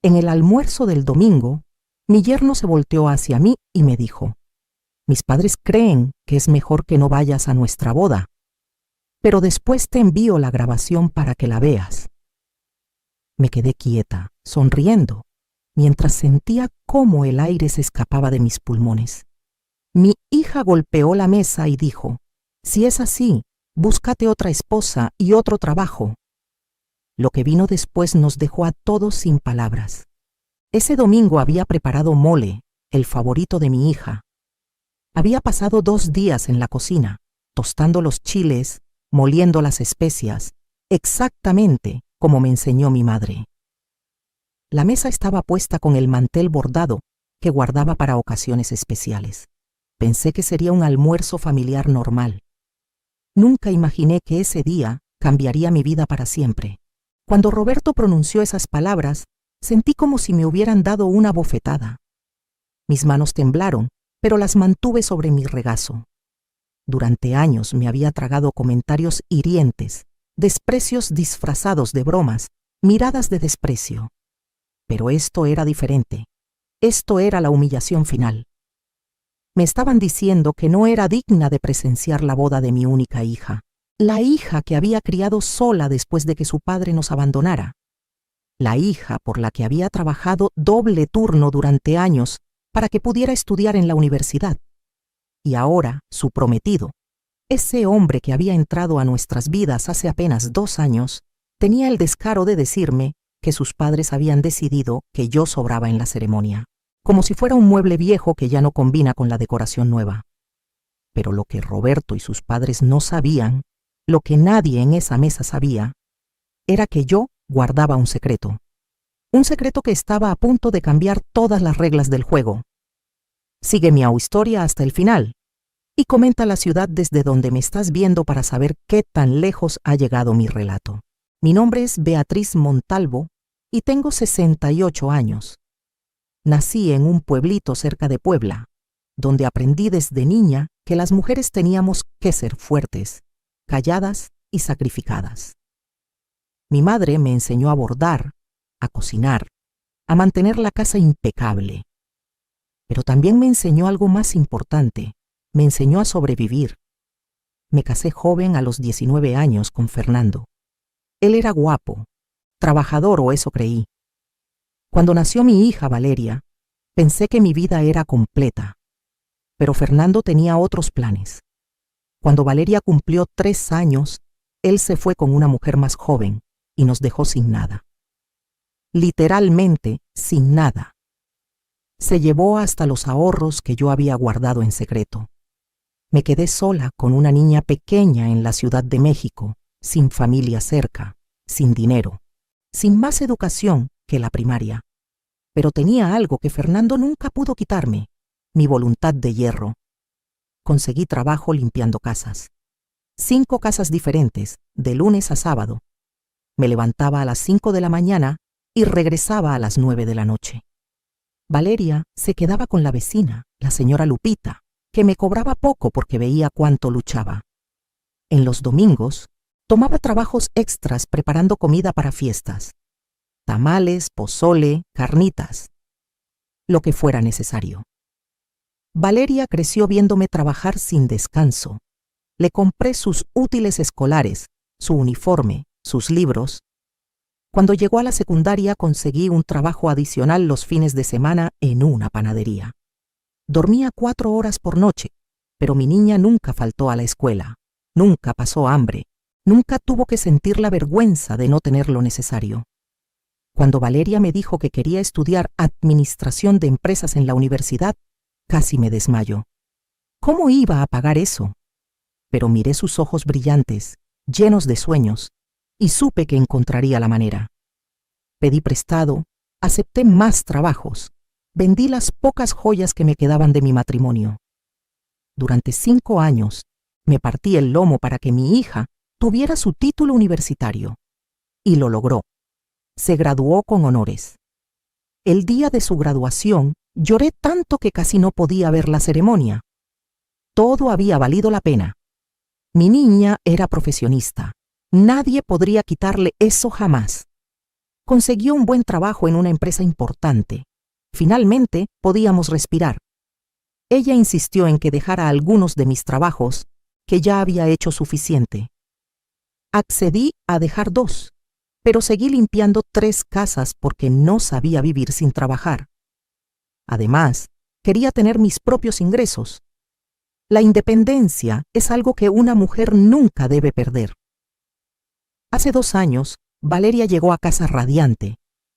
En el almuerzo del domingo, mi yerno se volteó hacia mí y me dijo: «Mis padres creen que es mejor que no vayas a nuestra boda, pero después te envío la grabación para que la veas». Me quedé quieta, sonriendo, mientras sentía cómo el aire se escapaba de mis pulmones. Mi hija golpeó la mesa y dijo: «Si es así, búscate otra esposa y otro trabajo». Lo que vino después nos dejó a todos sin palabras. Ese domingo había preparado mole, el favorito de mi hija. Había pasado 2 días en la cocina, tostando los chiles, moliendo las especias, exactamente como me enseñó mi madre. La mesa estaba puesta con el mantel bordado que guardaba para ocasiones especiales. Pensé que sería un almuerzo familiar normal. Nunca imaginé que ese día cambiaría mi vida para siempre. Cuando Roberto pronunció esas palabras, sentí como si me hubieran dado una bofetada. Mis manos temblaron, pero las mantuve sobre mi regazo. Durante años me había tragado comentarios hirientes, desprecios disfrazados de bromas, miradas de desprecio. Pero esto era diferente. Esto era la humillación final. Me estaban diciendo que no era digna de presenciar la boda de mi única hija, la hija que había criado sola después de que su padre nos abandonara, la hija por la que había trabajado doble turno durante años para que pudiera estudiar en la universidad. Y ahora, su prometido, ese hombre que había entrado a nuestras vidas hace apenas 2 años, tenía el descaro de decirme que sus padres habían decidido que yo sobraba en la ceremonia, como si fuera un mueble viejo que ya no combina con la decoración nueva. Pero lo que Roberto y sus padres no sabían, lo que nadie en esa mesa sabía, era que yo guardaba un secreto que estaba a punto de cambiar todas las reglas del juego. Sigue mi historia hasta el final y comenta la ciudad desde donde me estás viendo para saber qué tan lejos ha llegado mi relato. Mi nombre es Beatriz Montalvo y tengo 68 años. Nací en un pueblito cerca de Puebla, donde aprendí desde niña que las mujeres teníamos que ser fuertes, calladas y sacrificadas. Mi madre me enseñó a bordar, a cocinar, a mantener la casa impecable. Pero también me enseñó algo más importante. Me enseñó a sobrevivir. Me casé joven a los 19 años con Fernando. Él era guapo, trabajador, o eso creí. Cuando nació mi hija Valeria, pensé que mi vida era completa. Pero Fernando tenía otros planes. Cuando Valeria cumplió 3 años, él se fue con una mujer más joven y nos dejó sin nada. Literalmente sin nada. Se llevó hasta los ahorros que yo había guardado en secreto. Me quedé sola con una niña pequeña en la Ciudad de México, sin familia cerca, sin dinero, sin más educación que la primaria. Pero tenía algo que Fernando nunca pudo quitarme: mi voluntad de hierro. Conseguí trabajo limpiando casas. 5 casas diferentes, de lunes a sábado. Me levantaba a las 5 de la mañana y regresaba a las 9 de la noche. Valeria se quedaba con la vecina, la señora Lupita, que me cobraba poco porque veía cuánto luchaba. En los domingos, tomaba trabajos extras preparando comida para fiestas. Tamales, pozole, carnitas. Lo que fuera necesario. Valeria creció viéndome trabajar sin descanso. Le compré sus útiles escolares, su uniforme, sus libros. Cuando llegó a la secundaria conseguí un trabajo adicional los fines de semana en una panadería. Dormía 4 horas por noche, pero mi niña nunca faltó a la escuela, nunca pasó hambre, nunca tuvo que sentir la vergüenza de no tener lo necesario. Cuando Valeria me dijo que quería estudiar administración de empresas en la universidad, casi me desmayo. ¿Cómo iba a pagar eso? Pero miré sus ojos brillantes, llenos de sueños, y supe que encontraría la manera. Pedí prestado, acepté más trabajos, vendí las pocas joyas que me quedaban de mi matrimonio. Durante 5 años, me partí el lomo para que mi hija tuviera su título universitario. Y lo logró. Se graduó con honores. El día de su graduación, lloré tanto que casi no podía ver la ceremonia. Todo había valido la pena. Mi niña era profesionista. Nadie podría quitarle eso jamás. Consiguió un buen trabajo en una empresa importante. Finalmente, podíamos respirar. Ella insistió en que dejara algunos de mis trabajos, que ya había hecho suficiente. Accedí a dejar 2, pero seguí limpiando 3 casas porque no sabía vivir sin trabajar. Además, quería tener mis propios ingresos. La independencia es algo que una mujer nunca debe perder. Hace 2 años, Valeria llegó a casa radiante.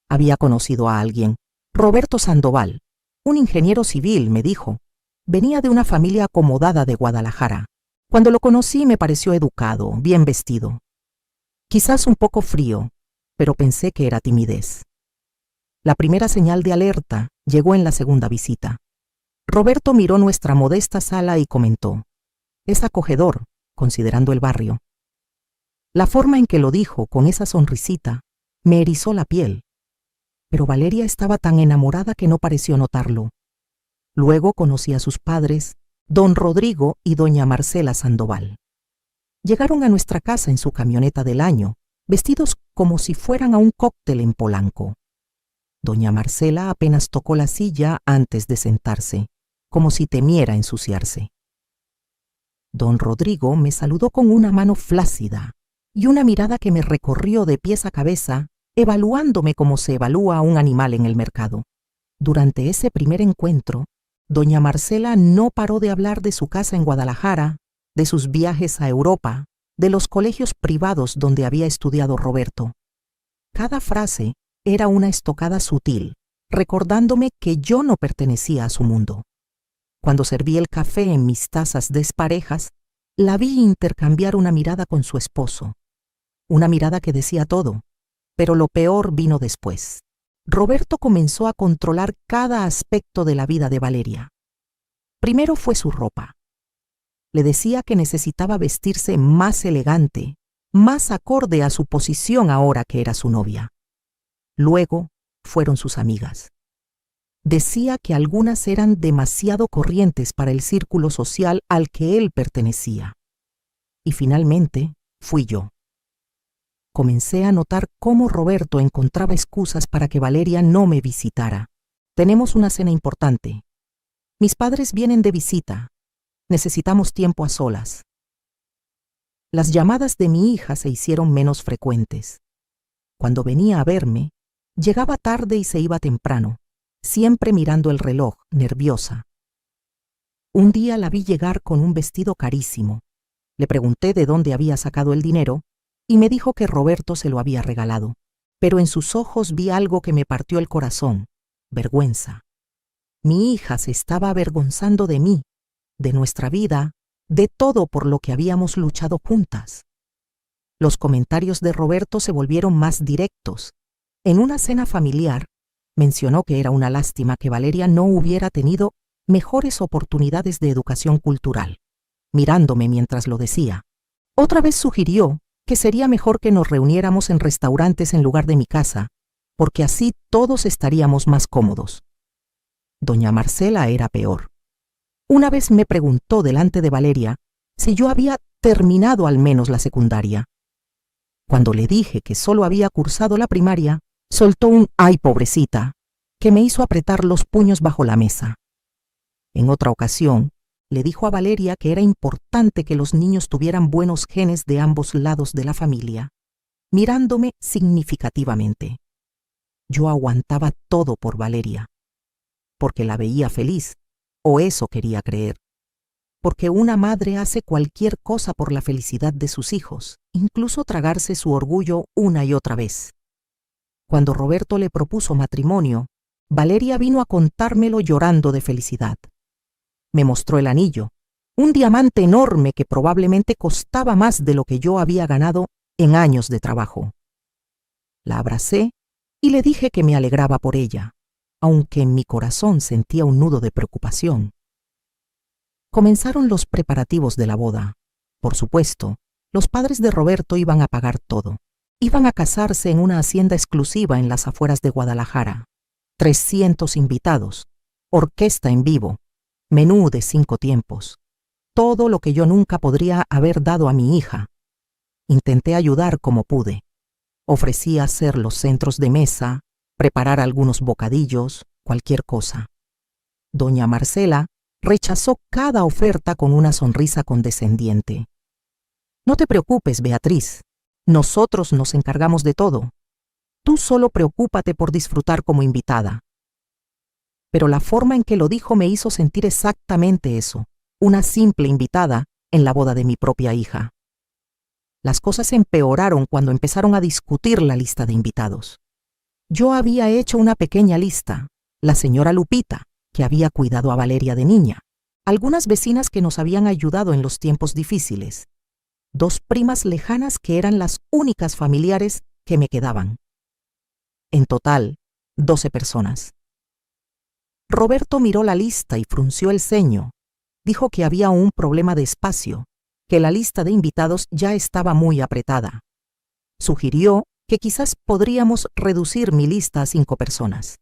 Había conocido a alguien, Roberto Sandoval, un ingeniero civil, me dijo. Venía de una familia acomodada de Guadalajara. Cuando lo conocí me pareció educado, bien vestido. Quizás un poco frío, pero pensé que era timidez. La primera señal de alerta llegó en la segunda visita. Roberto miró nuestra modesta sala y comentó: «Es acogedor, considerando el barrio». La forma en que lo dijo, con esa sonrisita, me erizó la piel. Pero Valeria estaba tan enamorada que no pareció notarlo. Luego conocí a sus padres, don Rodrigo y doña Marcela Sandoval. Llegaron a nuestra casa en su camioneta del año, vestidos como si fueran a un cóctel en Polanco. Doña Marcela apenas tocó la silla antes de sentarse, como si temiera ensuciarse. Don Rodrigo me saludó con una mano flácida y una mirada que me recorrió de pies a cabeza, evaluándome como se evalúa a un animal en el mercado. Durante ese primer encuentro, doña Marcela no paró de hablar de su casa en Guadalajara, de sus viajes a Europa, de los colegios privados donde había estudiado Roberto. Cada frase era una estocada sutil, recordándome que yo no pertenecía a su mundo. Cuando serví el café en mis tazas desparejas, la vi intercambiar una mirada con su esposo. Una mirada que decía todo, pero lo peor vino después. Roberto comenzó a controlar cada aspecto de la vida de Valeria. Primero fue su ropa. Le decía que necesitaba vestirse más elegante, más acorde a su posición ahora que era su novia. Luego fueron sus amigas. Decía que algunas eran demasiado corrientes para el círculo social al que él pertenecía. Y finalmente fui yo. Comencé a notar cómo Roberto encontraba excusas para que Valeria no me visitara. «Tenemos una cena importante. Mis padres vienen de visita. Necesitamos tiempo a solas». Las llamadas de mi hija se hicieron menos frecuentes. Cuando venía a verme, llegaba tarde y se iba temprano, siempre mirando el reloj, nerviosa. Un día la vi llegar con un vestido carísimo. Le pregunté de dónde había sacado el dinero y me dijo que Roberto se lo había regalado. Pero en sus ojos vi algo que me partió el corazón: vergüenza. Mi hija se estaba avergonzando de mí, de nuestra vida, de todo por lo que habíamos luchado juntas. Los comentarios de Roberto se volvieron más directos. En una cena familiar, mencionó que era una lástima que Valeria no hubiera tenido mejores oportunidades de educación cultural, mirándome mientras lo decía. Otra vez sugirió que sería mejor que nos reuniéramos en restaurantes en lugar de mi casa, porque así todos estaríamos más cómodos. Doña Marcela era peor. Una vez me preguntó delante de Valeria si yo había terminado al menos la secundaria. Cuando le dije que solo había cursado la primaria, soltó un «ay, pobrecita», que me hizo apretar los puños bajo la mesa. En otra ocasión, le dijo a Valeria que era importante que los niños tuvieran buenos genes de ambos lados de la familia, mirándome significativamente. Yo aguantaba todo por Valeria, porque la veía feliz, o eso quería creer, porque una madre hace cualquier cosa por la felicidad de sus hijos, incluso tragarse su orgullo una y otra vez. Cuando Roberto le propuso matrimonio, Valeria vino a contármelo llorando de felicidad. Me mostró el anillo, un diamante enorme que probablemente costaba más de lo que yo había ganado en años de trabajo. La abracé y le dije que me alegraba por ella, aunque en mi corazón sentía un nudo de preocupación. Comenzaron los preparativos de la boda. Por supuesto, los padres de Roberto iban a pagar todo. Iban a casarse en una hacienda exclusiva en las afueras de Guadalajara. 300 invitados, orquesta en vivo, menú de 5 tiempos. Todo lo que yo nunca podría haber dado a mi hija. Intenté ayudar como pude. Ofrecía hacer los centros de mesa, preparar algunos bocadillos, cualquier cosa. Doña Marcela rechazó cada oferta con una sonrisa condescendiente. No te preocupes, Beatriz. Nosotros nos encargamos de todo. Tú solo preocúpate por disfrutar como invitada. Pero la forma en que lo dijo me hizo sentir exactamente eso, una simple invitada en la boda de mi propia hija. Las cosas empeoraron cuando empezaron a discutir la lista de invitados. Yo había hecho una pequeña lista, la señora Lupita, que había cuidado a Valeria de niña, algunas vecinas que nos habían ayudado en los tiempos difíciles, 2 primas lejanas que eran las únicas familiares que me quedaban. En total, 12 personas. Roberto miró la lista y frunció el ceño. Dijo que había un problema de espacio, que la lista de invitados ya estaba muy apretada. Sugirió que quizás podríamos reducir mi lista a 5 personas.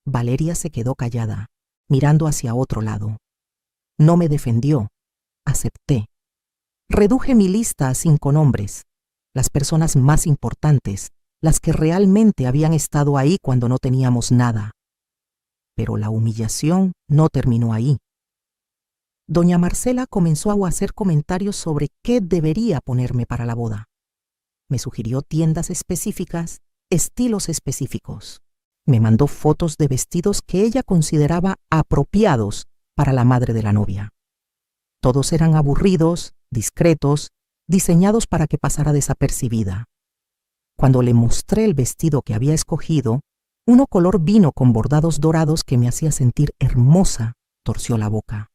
Valeria se quedó callada, mirando hacia otro lado. No me defendió. Acepté. Reduje mi lista a 5 nombres, las personas más importantes, las que realmente habían estado ahí cuando no teníamos nada. Pero la humillación no terminó ahí. Doña Marcela comenzó a hacer comentarios sobre qué debería ponerme para la boda. Me sugirió tiendas específicas, estilos específicos. Me mandó fotos de vestidos que ella consideraba apropiados para la madre de la novia. Todos eran aburridos, discretos, diseñados para que pasara desapercibida. Cuando le mostré el vestido que había escogido, uno color vino con bordados dorados que me hacía sentir hermosa, torció la boca.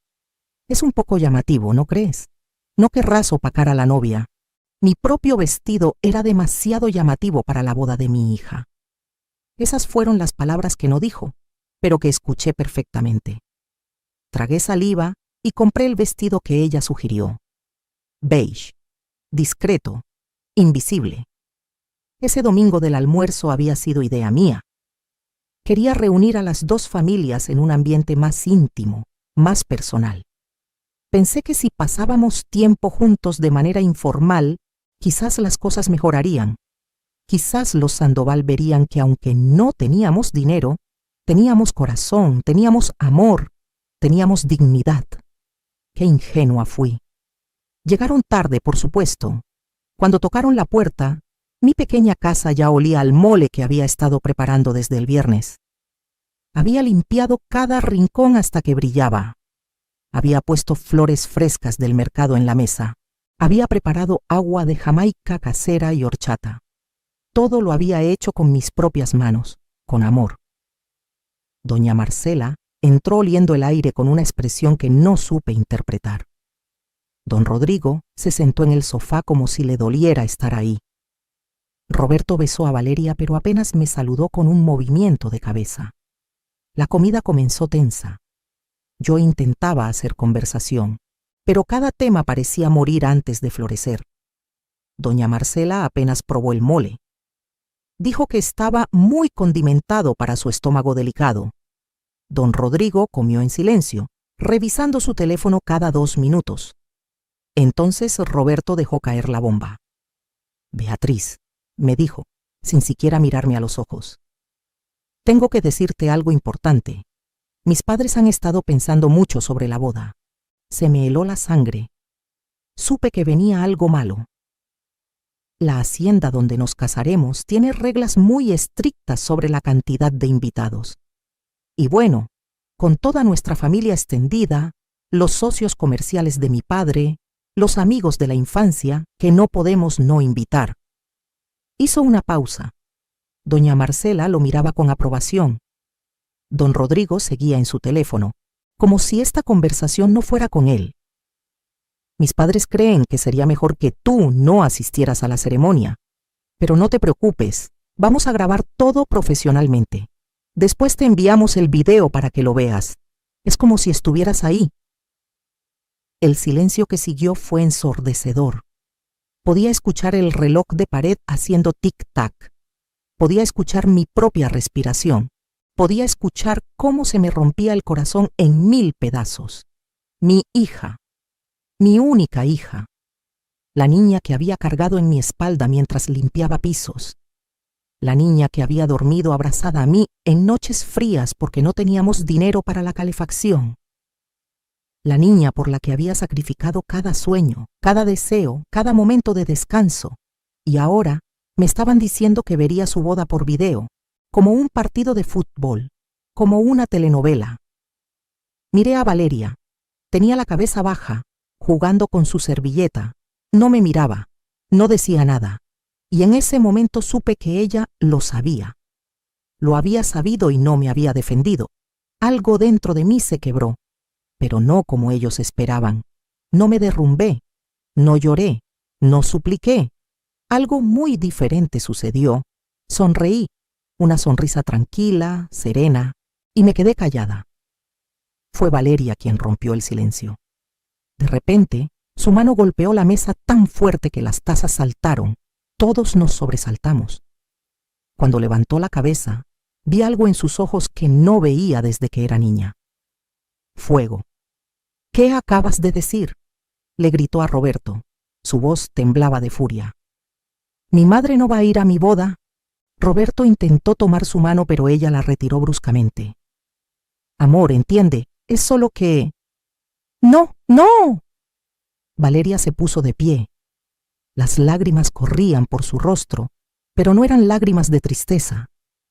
Es un poco llamativo, ¿no crees? No querrás opacar a la novia. Mi propio vestido era demasiado llamativo para la boda de mi hija. Esas fueron las palabras que no dijo, pero que escuché perfectamente. Tragué saliva y compré el vestido que ella sugirió. Beige, discreto, invisible. Ese domingo del almuerzo había sido idea mía. Quería reunir a las 2 familias en un ambiente más íntimo, más personal. Pensé que si pasábamos tiempo juntos de manera informal, quizás las cosas mejorarían. Quizás los Sandoval verían que aunque no teníamos dinero, teníamos corazón, teníamos amor, teníamos dignidad. Qué ingenua fui. Llegaron tarde, por supuesto. Cuando tocaron la puerta, mi pequeña casa ya olía al mole que había estado preparando desde el viernes. Había limpiado cada rincón hasta que brillaba. Había puesto flores frescas del mercado en la mesa. Había preparado agua de Jamaica casera y horchata. Todo lo había hecho con mis propias manos, con amor. Doña Marcela entró oliendo el aire con una expresión que no supe interpretar. Don Rodrigo se sentó en el sofá como si le doliera estar ahí. Roberto besó a Valeria, pero apenas me saludó con un movimiento de cabeza. La comida comenzó tensa. Yo intentaba hacer conversación, pero cada tema parecía morir antes de florecer. Doña Marcela apenas probó el mole. Dijo que estaba muy condimentado para su estómago delicado. Don Rodrigo comió en silencio, revisando su teléfono cada 2 minutos. Entonces Roberto dejó caer la bomba. Beatriz, me dijo, sin siquiera mirarme a los ojos. Tengo que decirte algo importante. Mis padres han estado pensando mucho sobre la boda. Se me heló la sangre. Supe que venía algo malo. La hacienda donde nos casaremos tiene reglas muy estrictas sobre la cantidad de invitados. Y bueno, con toda nuestra familia extendida, los socios comerciales de mi padre, los amigos de la infancia, que no podemos no invitar. Hizo una pausa. Doña Marcela lo miraba con aprobación. Don Rodrigo seguía en su teléfono, como si esta conversación no fuera con él. Mis padres creen que sería mejor que tú no asistieras a la ceremonia. Pero no te preocupes, vamos a grabar todo profesionalmente. Después te enviamos el video para que lo veas. Es como si estuvieras ahí. El silencio que siguió fue ensordecedor. Podía escuchar el reloj de pared haciendo tic-tac. Podía escuchar mi propia respiración. Podía escuchar cómo se me rompía el corazón en 1000 pedazos. Mi hija. Mi única hija. la niña que había cargado en mi espalda mientras limpiaba pisos, la niña que había dormido abrazada a mí en noches frías porque no teníamos dinero para la calefacción, la niña por la que había sacrificado cada sueño, cada deseo, cada momento de descanso, y ahora me estaban diciendo que vería su boda por video, como un partido de fútbol, como una telenovela. Miré a Valeria. Tenía la cabeza baja, jugando con su servilleta. No me miraba, no decía nada, y en ese momento supe que ella lo sabía. Lo había sabido y no me había defendido. Algo dentro de mí se quebró, pero no como ellos esperaban. No me derrumbé, no lloré, no supliqué. Algo muy diferente sucedió. Sonreí, una sonrisa tranquila, serena, y me quedé callada. Fue Valeria quien rompió el silencio. De repente, su mano golpeó la mesa tan fuerte que las tazas saltaron. Todos nos sobresaltamos. Cuando levantó la cabeza, vi algo en sus ojos que no veía desde que era niña. Fuego. ¿Qué acabas de decir?, le gritó a Roberto. Su voz temblaba de furia. ¿Mi madre no va a ir a mi boda? Roberto intentó tomar su mano, pero ella la retiró bruscamente. Amor, entiende, es solo que... ¡No, no! Valeria se puso de pie. Las lágrimas corrían por su rostro, pero no eran lágrimas de tristeza,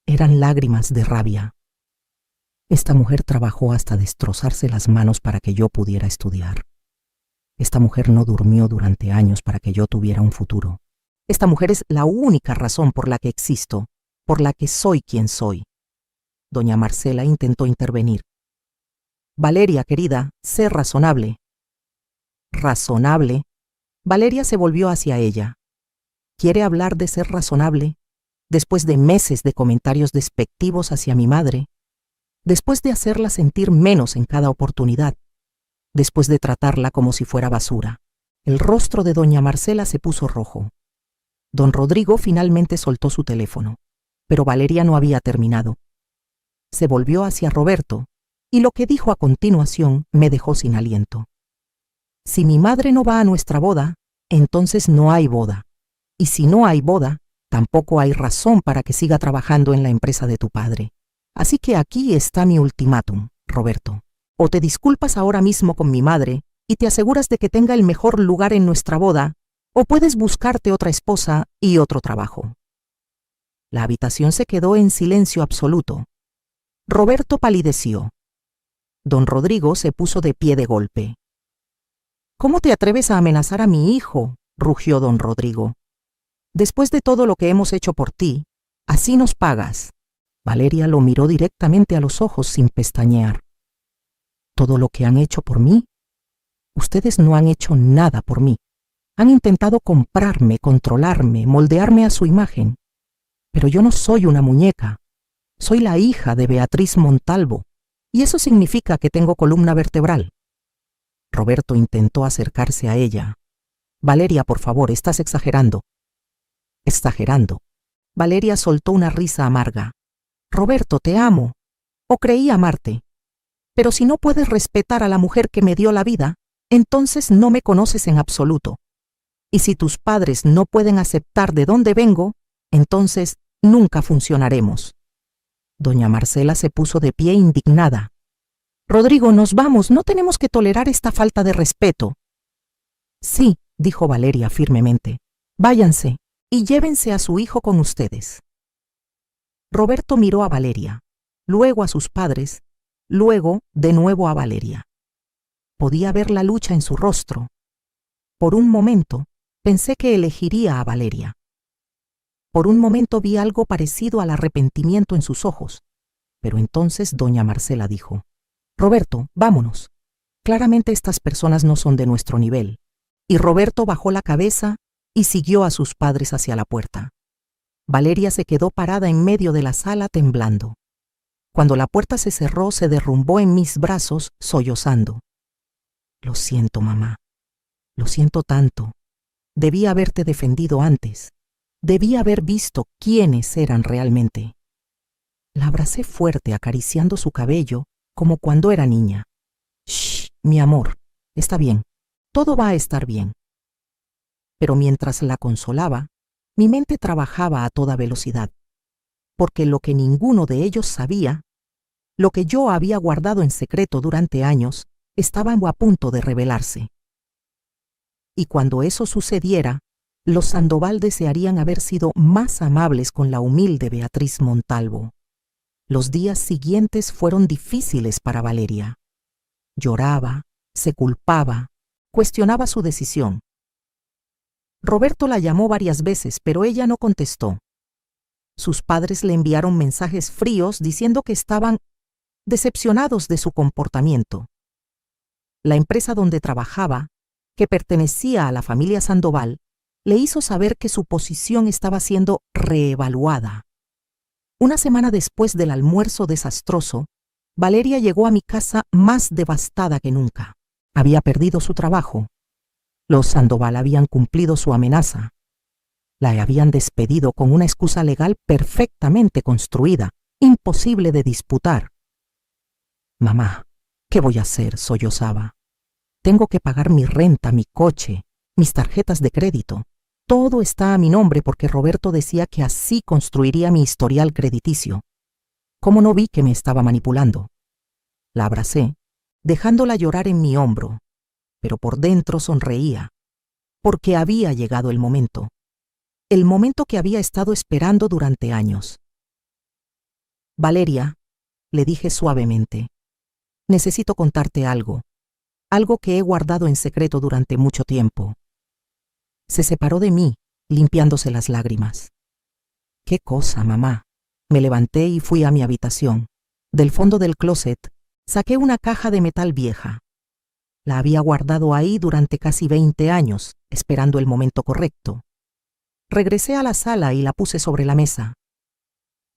eran lágrimas de rabia. Esta mujer trabajó hasta destrozarse las manos para que yo pudiera estudiar. Esta mujer no durmió durante años para que yo tuviera un futuro. Esta mujer es la única razón por la que existo, por la que soy quien soy. Doña Marcela intentó intervenir. Valeria, querida, sé razonable. ¿Razonable? Valeria se volvió hacia ella. ¿Quiere hablar de ser razonable? Después de meses de comentarios despectivos hacia mi madre, después de hacerla sentir menos en cada oportunidad, después de tratarla como si fuera basura. El rostro de doña Marcela se puso rojo. Don Rodrigo finalmente soltó su teléfono, pero Valeria no había terminado. Se volvió hacia Roberto, y lo que dijo a continuación me dejó sin aliento. Si mi madre no va a nuestra boda, entonces no hay boda. Y si no hay boda, tampoco hay razón para que siga trabajando en la empresa de tu padre. Así que aquí está mi ultimátum, Roberto. O te disculpas ahora mismo con mi madre y te aseguras de que tenga el mejor lugar en nuestra boda, o puedes buscarte otra esposa y otro trabajo. La habitación se quedó en silencio absoluto. Roberto palideció. Don Rodrigo se puso de pie de golpe. ¿Cómo te atreves a amenazar a mi hijo?, rugió don Rodrigo. Después de todo lo que hemos hecho por ti, así nos pagas. Valeria lo miró directamente a los ojos sin pestañear. ¿Todo lo que han hecho por mí? Ustedes no han hecho nada por mí. Han intentado comprarme, controlarme, moldearme a su imagen. Pero yo no soy una muñeca. Soy la hija de Beatriz Montalvo, y eso significa que tengo columna vertebral. Roberto intentó acercarse a ella. Valeria, por favor, estás exagerando. Exagerando. Valeria soltó una risa amarga. Roberto, te amo. O creí amarte. Pero si no puedes respetar a la mujer que me dio la vida, entonces no me conoces en absoluto. Y si tus padres no pueden aceptar de dónde vengo, entonces nunca funcionaremos. Doña Marcela se puso de pie indignada. Rodrigo, nos vamos, no tenemos que tolerar esta falta de respeto. Sí, dijo Valeria firmemente. Váyanse y llévense a su hijo con ustedes. Roberto miró a Valeria, luego a sus padres, luego de nuevo a Valeria. Podía ver la lucha en su rostro. Por un momento, pensé que elegiría a Valeria. Por un momento vi algo parecido al arrepentimiento en sus ojos, pero entonces doña Marcela dijo, Roberto, vámonos. Claramente estas personas no son de nuestro nivel. Y Roberto bajó la cabeza y siguió a sus padres hacia la puerta. Valeria se quedó parada en medio de la sala temblando. Cuando la puerta se cerró, se derrumbó en mis brazos, sollozando. Lo siento, mamá. Lo siento tanto. Debí haberte defendido antes. Debí haber visto quiénes eran realmente. La abracé fuerte, acariciando su cabello, como cuando era niña. Shh, mi amor, está bien. Todo va a estar bien. Pero mientras la consolaba, mi mente trabajaba a toda velocidad, porque lo que ninguno de ellos sabía, lo que yo había guardado en secreto durante años, estaba a punto de revelarse. Y cuando eso sucediera, los Sandoval desearían haber sido más amables con la humilde Beatriz Montalvo. Los días siguientes fueron difíciles para Valeria. Lloraba, se culpaba, cuestionaba su decisión. Roberto la llamó varias veces, pero ella no contestó. Sus padres le enviaron mensajes fríos diciendo que estaban decepcionados de su comportamiento. La empresa donde trabajaba, que pertenecía a la familia Sandoval, le hizo saber que su posición estaba siendo reevaluada. Una semana después del almuerzo desastroso, Valeria llegó a mi casa más devastada que nunca. Había perdido su trabajo. Los Sandoval habían cumplido su amenaza. La habían despedido con una excusa legal perfectamente construida, imposible de disputar. «Mamá, ¿qué voy a hacer?», sollozaba. «Tengo que pagar mi renta, mi coche, mis tarjetas de crédito. Todo está a mi nombre porque Roberto decía que así construiría mi historial crediticio. ¿Cómo no vi que me estaba manipulando?». La abracé, dejándola llorar en mi hombro, pero por dentro sonreía, porque había llegado el momento que había estado esperando durante años. «Valeria», le dije suavemente, «necesito contarte algo que he guardado en secreto durante mucho tiempo». Se separó de mí, limpiándose las lágrimas. «¿Qué cosa, mamá?». Me levanté y fui a mi habitación. Del fondo del closet saqué una caja de metal vieja. La había guardado ahí durante casi 20 años, esperando el momento correcto. Regresé a la sala y la puse sobre la mesa.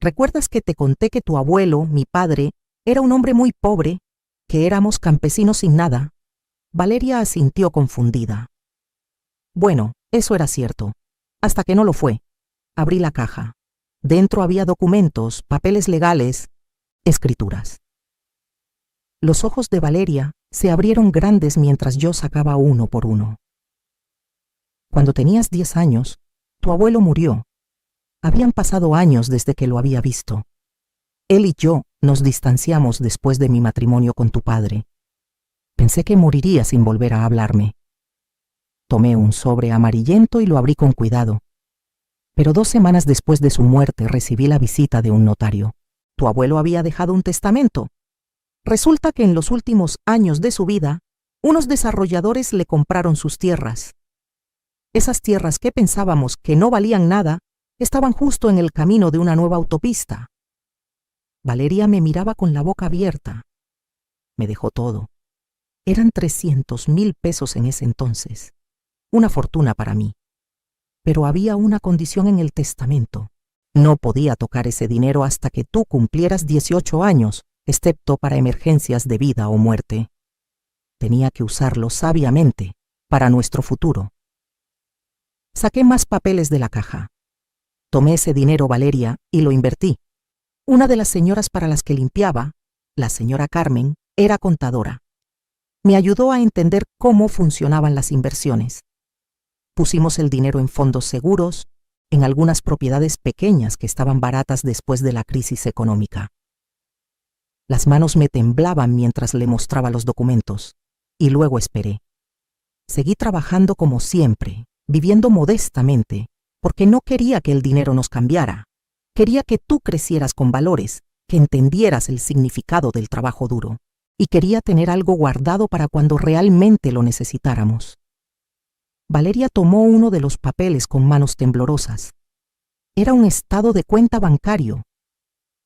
¿Recuerdas que te conté que tu abuelo, mi padre, era un hombre muy pobre, que éramos campesinos sin nada? Valeria asintió confundida. Bueno, eso era cierto, hasta que no lo fue. Abrí la caja. Dentro había documentos, papeles legales, escrituras. Los ojos de Valeria se abrieron grandes mientras yo sacaba uno por uno. Cuando tenías 10 años, tu abuelo murió. Habían pasado años desde que lo había visto. Él y yo nos distanciamos después de mi matrimonio con tu padre. Pensé que moriría sin volver a hablarme. Tomé un sobre amarillento y lo abrí con cuidado. Pero 2 semanas después de su muerte recibí la visita de un notario. Tu abuelo había dejado un testamento. Resulta que en los últimos años de su vida, unos desarrolladores le compraron sus tierras. Esas tierras que pensábamos que no valían nada, estaban justo en el camino de una nueva autopista. Valeria me miraba con la boca abierta. Me dejó todo. Eran 300,000 pesos en ese entonces. Una fortuna para mí. Pero había una condición en el testamento. No podía tocar ese dinero hasta que tú cumplieras 18 años, excepto para emergencias de vida o muerte. Tenía que usarlo sabiamente para nuestro futuro. Saqué más papeles de la caja. Tomé ese dinero, Valeria, y lo invertí. Una de las señoras para las que limpiaba, la señora Carmen, era contadora. Me ayudó a entender cómo funcionaban las inversiones. Pusimos el dinero en fondos seguros, en algunas propiedades pequeñas que estaban baratas después de la crisis económica. Las manos me temblaban mientras le mostraba los documentos, y luego esperé. Seguí trabajando como siempre, viviendo modestamente, porque no quería que el dinero nos cambiara. Quería que tú crecieras con valores, que entendieras el significado del trabajo duro, y quería tener algo guardado para cuando realmente lo necesitáramos. Valeria tomó uno de los papeles con manos temblorosas. Era un estado de cuenta bancario.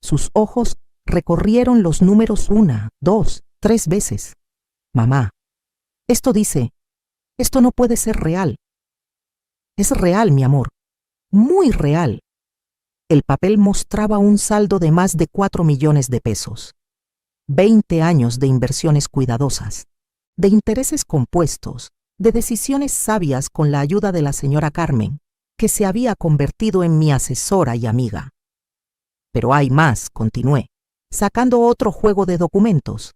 Sus ojos recorrieron los números 1, 2, 3 veces. «Mamá, esto dice, esto no puede ser real». «Es real, mi amor, muy real». El papel mostraba un saldo de más de 4 millones de pesos. 20 años de inversiones cuidadosas, de intereses compuestos, de decisiones sabias con la ayuda de la señora Carmen, que se había convertido en mi asesora y amiga. «Pero hay más», continué, sacando otro juego de documentos.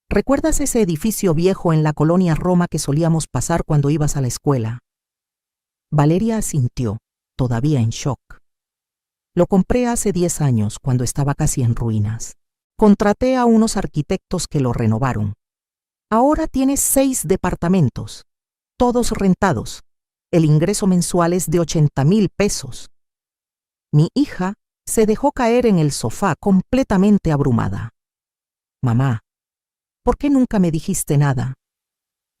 «¿Recuerdas ese edificio viejo en la colonia Roma que solíamos pasar cuando ibas a la escuela?». Valeria asintió, todavía en shock. Lo compré hace 10 años, cuando estaba casi en ruinas. Contraté a unos arquitectos que lo renovaron. Ahora tiene 6 departamentos, todos rentados. El ingreso mensual es de 80,000 pesos. Mi hija se dejó caer en el sofá completamente abrumada. Mamá, ¿por qué nunca me dijiste nada?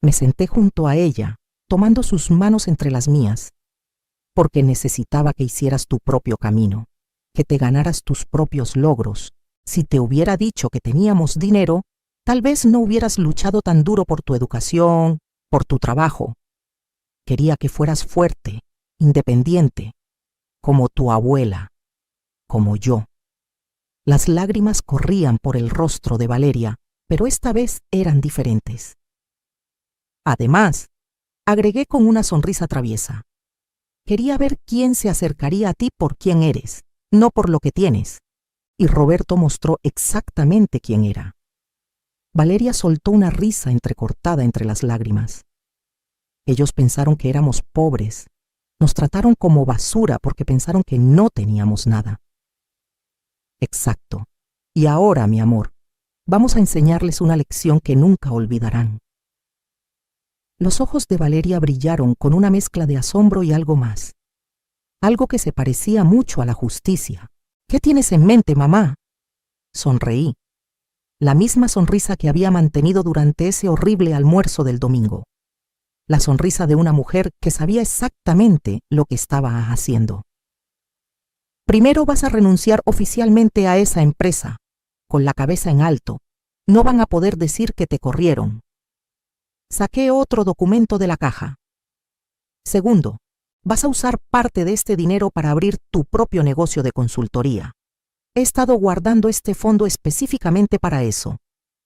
Me senté junto a ella, tomando sus manos entre las mías, porque necesitaba que hicieras tu propio camino, que te ganaras tus propios logros. Si te hubiera dicho que teníamos dinero, tal vez no hubieras luchado tan duro por tu educación, por tu trabajo. Quería que fueras fuerte, independiente, como tu abuela, como yo. Las lágrimas corrían por el rostro de Valeria, pero esta vez eran diferentes. Además, agregué con una sonrisa traviesa, quería ver quién se acercaría a ti por quién eres, no por lo que tienes. Y Roberto mostró exactamente quién era. Valeria soltó una risa entrecortada entre las lágrimas. Ellos pensaron que éramos pobres. Nos trataron como basura porque pensaron que no teníamos nada. Exacto. Y ahora, mi amor, vamos a enseñarles una lección que nunca olvidarán. Los ojos de Valeria brillaron con una mezcla de asombro y algo más. Algo que se parecía mucho a la justicia. ¿Qué tienes en mente, mamá? Sonreí. La misma sonrisa que había mantenido durante ese horrible almuerzo del domingo. La sonrisa de una mujer que sabía exactamente lo que estaba haciendo. Primero vas a renunciar oficialmente a esa empresa, con la cabeza en alto. No van a poder decir que te corrieron. Saqué otro documento de la caja. Segundo, vas a usar parte de este dinero para abrir tu propio negocio de consultoría. He estado guardando este fondo específicamente para eso.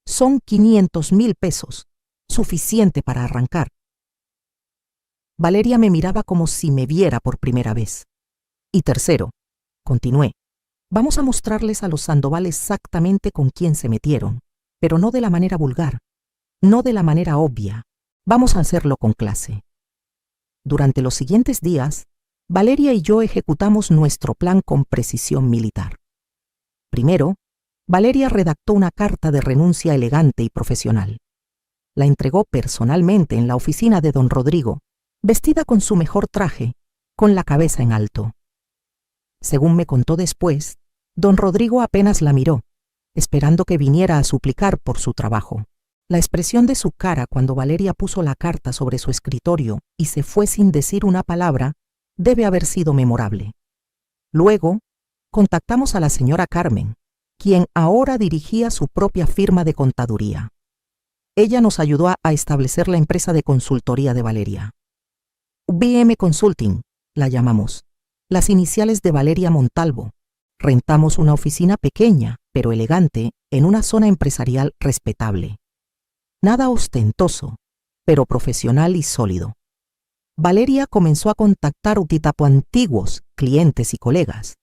Son 500,000 pesos, suficiente para arrancar. Valeria me miraba como si me viera por primera vez. Y tercero, continué, vamos a mostrarles a los Sandoval exactamente con quién se metieron, pero no de la manera vulgar, no de la manera obvia. Vamos a hacerlo con clase. Durante los siguientes días, Valeria y yo ejecutamos nuestro plan con precisión militar. Primero, Valeria redactó una carta de renuncia elegante y profesional. La entregó personalmente en la oficina de don Rodrigo, vestida con su mejor traje, con la cabeza en alto. Según me contó después, don Rodrigo apenas la miró, esperando que viniera a suplicar por su trabajo. La expresión de su cara cuando Valeria puso la carta sobre su escritorio y se fue sin decir una palabra debe haber sido memorable. Luego, contactamos a la señora Carmen, quien ahora dirigía su propia firma de contaduría. Ella nos ayudó a establecer la empresa de consultoría de Valeria. VM Consulting, la llamamos, las iniciales de Valeria Montalvo. Rentamos una oficina pequeña, pero elegante, en una zona empresarial respetable. Nada ostentoso, pero profesional y sólido. Valeria comenzó a contactar antiguos clientes y colegas.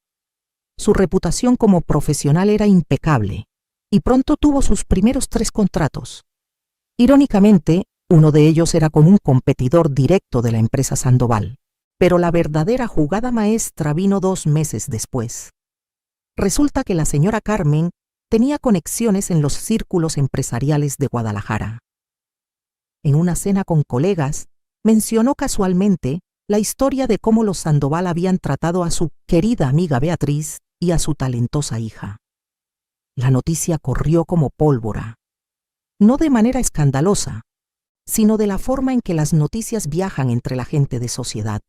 Su reputación como profesional era impecable y pronto tuvo sus primeros 3 contratos. Irónicamente, uno de ellos era con un competidor directo de la empresa Sandoval, pero la verdadera jugada maestra vino 2 meses después. Resulta que la señora Carmen tenía conexiones en los círculos empresariales de Guadalajara. En una cena con colegas, mencionó casualmente la historia de cómo los Sandoval habían tratado a su querida amiga Beatriz y a su talentosa hija. La noticia corrió como pólvora, no de manera escandalosa, sino de la forma en que las noticias viajan entre la gente de sociedad.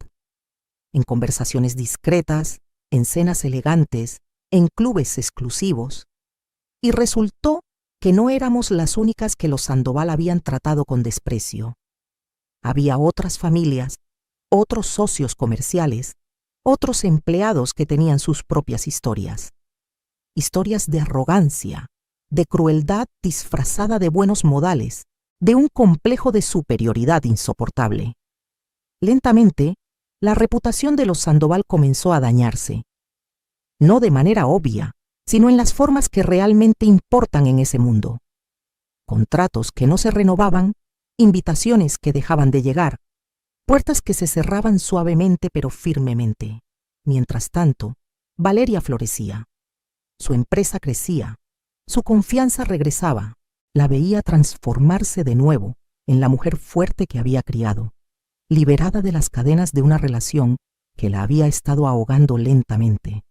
En conversaciones discretas, en cenas elegantes, en clubes exclusivos. Y resultó que no éramos las únicas que los Sandoval habían tratado con desprecio. Había otras familias, otros socios comerciales, otros empleados que tenían sus propias historias. Historias de arrogancia, de crueldad disfrazada de buenos modales, de un complejo de superioridad insoportable. Lentamente, la reputación de los Sandoval comenzó a dañarse. No de manera obvia, sino en las formas que realmente importan en ese mundo. Contratos que no se renovaban, invitaciones que dejaban de llegar, puertas que se cerraban suavemente pero firmemente. Mientras tanto, Valeria florecía. Su empresa crecía, su confianza regresaba, la veía transformarse de nuevo en la mujer fuerte que había criado, liberada de las cadenas de una relación que la había estado ahogando lentamente.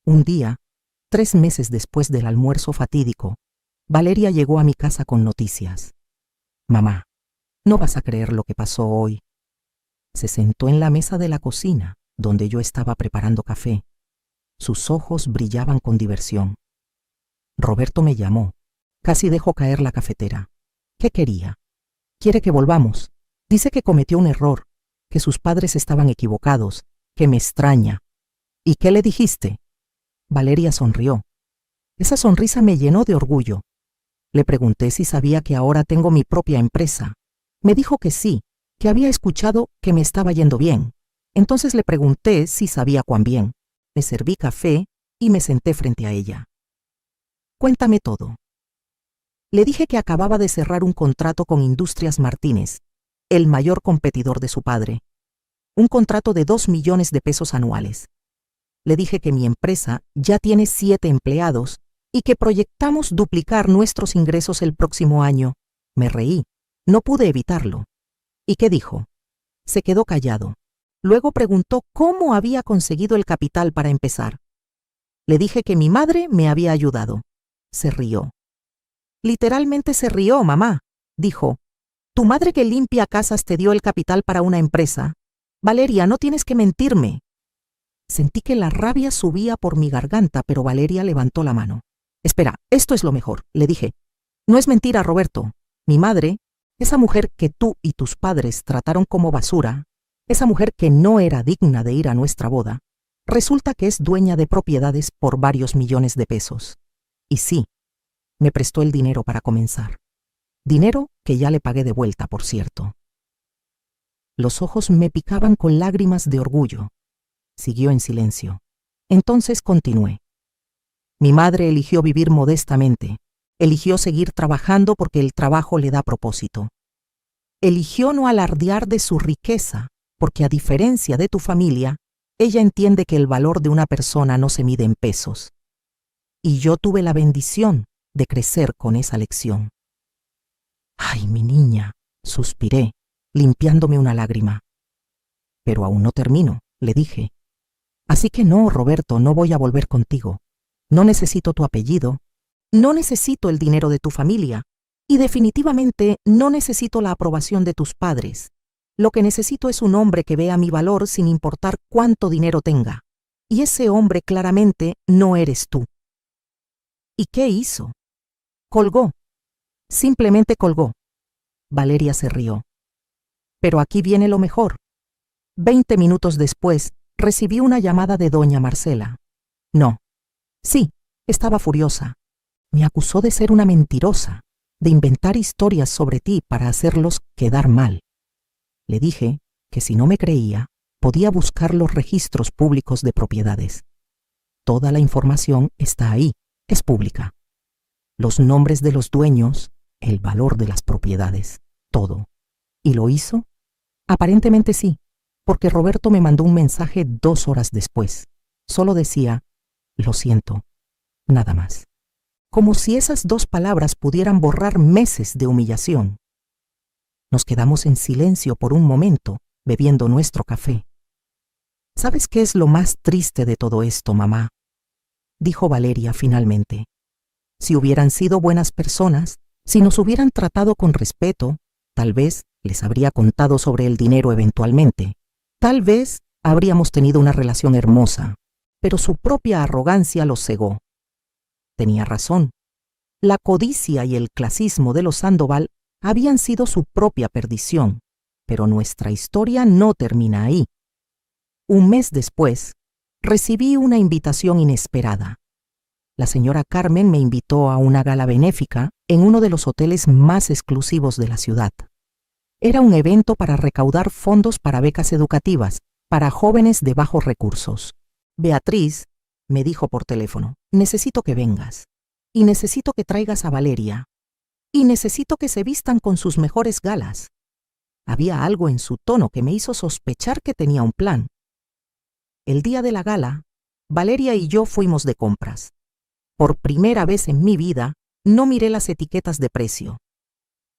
Un día, 3 meses después del almuerzo fatídico, Valeria llegó a mi casa con noticias. «Mamá, no vas a creer lo que pasó hoy». Se sentó en la mesa de la cocina, donde yo estaba preparando café. Sus ojos brillaban con diversión. Roberto me llamó. Casi dejó caer la cafetera. ¿Qué quería? Quiere que volvamos. Dice que cometió un error, que sus padres estaban equivocados, que me extraña. ¿Y qué le dijiste? Valeria sonrió. Esa sonrisa me llenó de orgullo. Le pregunté si sabía que ahora tengo mi propia empresa. Me dijo que sí, que había escuchado que me estaba yendo bien. Entonces le pregunté si sabía cuán bien. Le serví café y me senté frente a ella. Cuéntame todo. Le dije que acababa de cerrar un contrato con Industrias Martínez, el mayor competidor de su padre. Un contrato de 2 millones de pesos anuales. Le dije que mi empresa ya tiene 7 empleados y que proyectamos duplicar nuestros ingresos el próximo año. Me reí. No pude evitarlo. ¿Y qué dijo? Se quedó callado. Luego preguntó cómo había conseguido el capital para empezar. Le dije que mi madre me había ayudado. Se rió. Literalmente se rió, mamá. Dijo, «¿Tu madre que limpia casas te dio el capital para una empresa? Valeria, no tienes que mentirme». Sentí que la rabia subía por mi garganta, pero Valeria levantó la mano. «Espera, esto es lo mejor», le dije. «No es mentira, Roberto. Mi madre, esa mujer que tú y tus padres trataron como basura, esa mujer que no era digna de ir a nuestra boda, resulta que es dueña de propiedades por varios millones de pesos. Y sí, me prestó el dinero para comenzar. Dinero que ya le pagué de vuelta, por cierto». Los ojos me picaban con lágrimas de orgullo. Siguió en silencio. Entonces continué. Mi madre eligió vivir modestamente. Eligió seguir trabajando porque el trabajo le da propósito. Eligió no alardear de su riqueza, porque a diferencia de tu familia, ella entiende que el valor de una persona no se mide en pesos. Y yo tuve la bendición de crecer con esa lección. «Ay, mi niña», suspiré, limpiándome una lágrima. «Pero aún no termino», le dije. «Así que no, Roberto, no voy a volver contigo. No necesito tu apellido. No necesito el dinero de tu familia. Y definitivamente no necesito la aprobación de tus padres. Lo que necesito es un hombre que vea mi valor sin importar cuánto dinero tenga. Y ese hombre claramente no eres tú». ¿Y qué hizo? Colgó. Simplemente colgó. Valeria se rió. Pero aquí viene lo mejor. 20 minutos después, recibí una llamada de doña Marcela. No. Sí, estaba furiosa. Me acusó de ser una mentirosa, de inventar historias sobre ti para hacerlos quedar mal. Le dije que si no me creía, podía buscar los registros públicos de propiedades. Toda la información está ahí, es pública. Los nombres de los dueños, el valor de las propiedades, todo. ¿Y lo hizo? Aparentemente sí, porque Roberto me mandó un mensaje 2 horas después. Solo decía, «Lo siento», nada más. Como si esas 2 palabras pudieran borrar meses de humillación. Nos quedamos en silencio por un momento, bebiendo nuestro café. «¿Sabes qué es lo más triste de todo esto, mamá?», dijo Valeria finalmente. «Si hubieran sido buenas personas, si nos hubieran tratado con respeto, tal vez les habría contado sobre el dinero eventualmente. Tal vez habríamos tenido una relación hermosa, pero su propia arrogancia los cegó». Tenía razón. La codicia y el clasismo de los Sandoval habían sido su propia perdición, pero nuestra historia no termina ahí. Un mes después, recibí una invitación inesperada. La señora Carmen me invitó a una gala benéfica en uno de los hoteles más exclusivos de la ciudad. Era un evento para recaudar fondos para becas educativas para jóvenes de bajos recursos. «Beatriz», me dijo por teléfono, «necesito que vengas. Y necesito que traigas a Valeria. Y necesito que se vistan con sus mejores galas». Había algo en su tono que me hizo sospechar que tenía un plan. El día de la gala, Valeria y yo fuimos de compras. Por primera vez en mi vida, no miré las etiquetas de precio.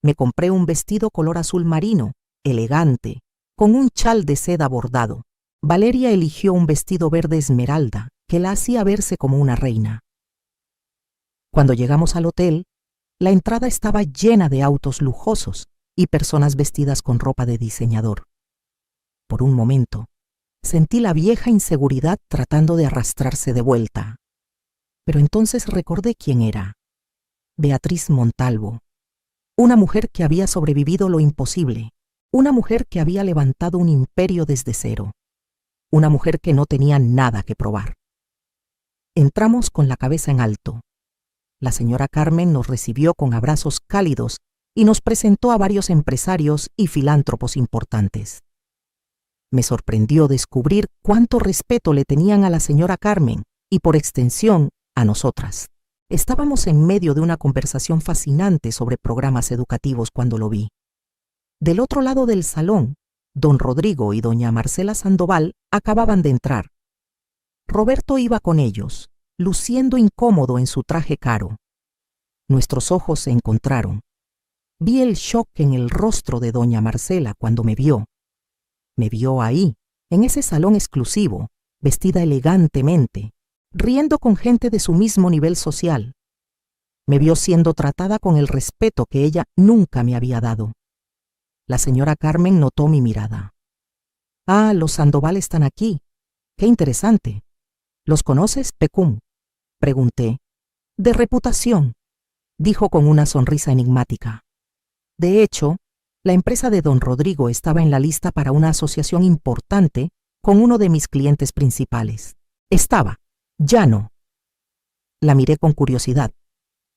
Me compré un vestido color azul marino, elegante, con un chal de seda bordado. Valeria eligió un vestido verde esmeralda, que la hacía verse como una reina. Cuando llegamos al hotel, la entrada estaba llena de autos lujosos y personas vestidas con ropa de diseñador. Por un momento, sentí la vieja inseguridad tratando de arrastrarse de vuelta. Pero entonces recordé quién era. Beatriz Montalvo, una mujer que había sobrevivido lo imposible, una mujer que había levantado un imperio desde cero, una mujer que no tenía nada que probar. Entramos con la cabeza en alto. La señora Carmen nos recibió con abrazos cálidos y nos presentó a varios empresarios y filántropos importantes. Me sorprendió descubrir cuánto respeto le tenían a la señora Carmen y, por extensión, a nosotras. Estábamos en medio de una conversación fascinante sobre programas educativos cuando lo vi. Del otro lado del salón, don Rodrigo y doña Marcela Sandoval acababan de entrar. Roberto iba con ellos, luciendo incómodo en su traje caro. Nuestros ojos se encontraron. Vi el shock en el rostro de doña Marcela cuando me vio. Me vio ahí, en ese salón exclusivo, vestida elegantemente, riendo con gente de su mismo nivel social. Me vio siendo tratada con el respeto que ella nunca me había dado. La señora Carmen notó mi mirada. «Ah, los Sandoval están aquí. Qué interesante. ¿Los conoces, Pecum?», pregunté. «De reputación», dijo con una sonrisa enigmática. De hecho, la empresa de don Rodrigo estaba en la lista para una asociación importante con uno de mis clientes principales. Estaba, ya no. La miré con curiosidad.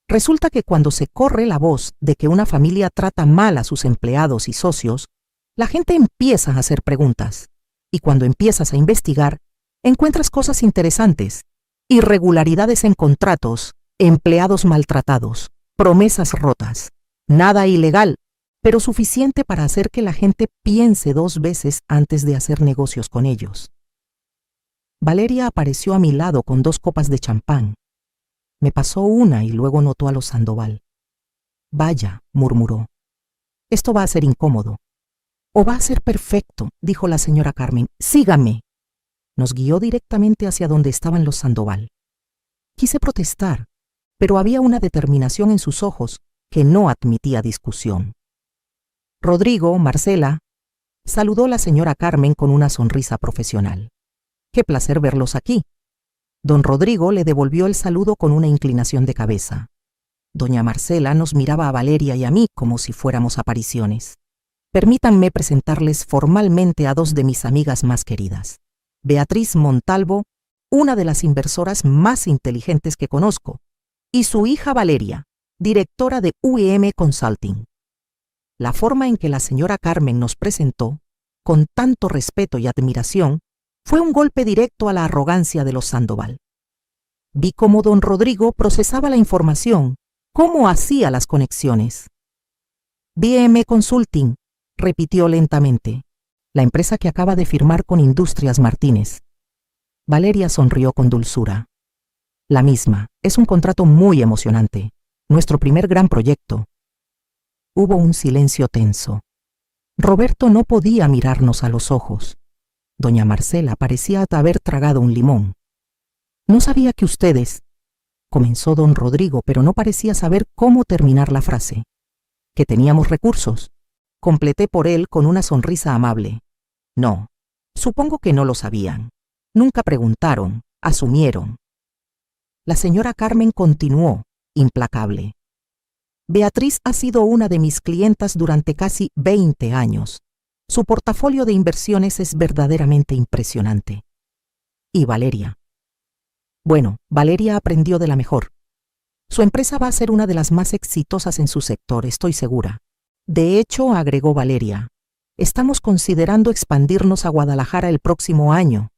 Resulta que cuando se corre la voz de que una familia trata mal a sus empleados y socios, la gente empieza a hacer preguntas. Y cuando empiezas a investigar, encuentras cosas interesantes, irregularidades en contratos, empleados maltratados, promesas rotas. Nada ilegal, pero suficiente para hacer que la gente piense 2 veces antes de hacer negocios con ellos. Valeria apareció a mi lado con 2 copas de champán. Me pasó una y luego notó a los Sandoval. «Vaya», murmuró. «Esto va a ser incómodo». «O va a ser perfecto», dijo la señora Carmen. «Sígame». Nos guió directamente hacia donde estaban los Sandoval. Quise protestar, pero había una determinación en sus ojos que no admitía discusión. «Rodrigo, Marcela», saludó la señora Carmen con una sonrisa profesional. «Qué placer verlos aquí». Don Rodrigo le devolvió el saludo con una inclinación de cabeza. Doña Marcela nos miraba a Valeria y a mí como si fuéramos apariciones. Permítanme presentarles formalmente a 2 de mis amigas más queridas. Beatriz Montalvo, una de las inversoras más inteligentes que conozco, y su hija Valeria, directora de UEM Consulting. La forma en que la señora Carmen nos presentó, con tanto respeto y admiración, fue un golpe directo a la arrogancia de los Sandoval. Vi cómo don Rodrigo procesaba la información, cómo hacía las conexiones. UEM Consulting, repitió lentamente, la empresa que acaba de firmar con Industrias Martínez. Valeria sonrió con dulzura. La misma, es un contrato muy emocionante, nuestro primer gran proyecto. Hubo un silencio tenso. Roberto no podía mirarnos a los ojos. Doña Marcela parecía haber tragado un limón. «No sabía que ustedes», comenzó don Rodrigo, pero no parecía saber cómo terminar la frase. «Que teníamos recursos», completé por él con una sonrisa amable. «No, supongo que no lo sabían. Nunca preguntaron, asumieron». La señora Carmen continuó, implacable. «Beatriz ha sido una de mis clientas durante casi 20 años. Su portafolio de inversiones es verdaderamente impresionante. Y Valeria. Bueno, Valeria aprendió de la mejor. Su empresa va a ser una de las más exitosas en su sector, estoy segura. De hecho», agregó Valeria, «estamos considerando expandirnos a Guadalajara el próximo año.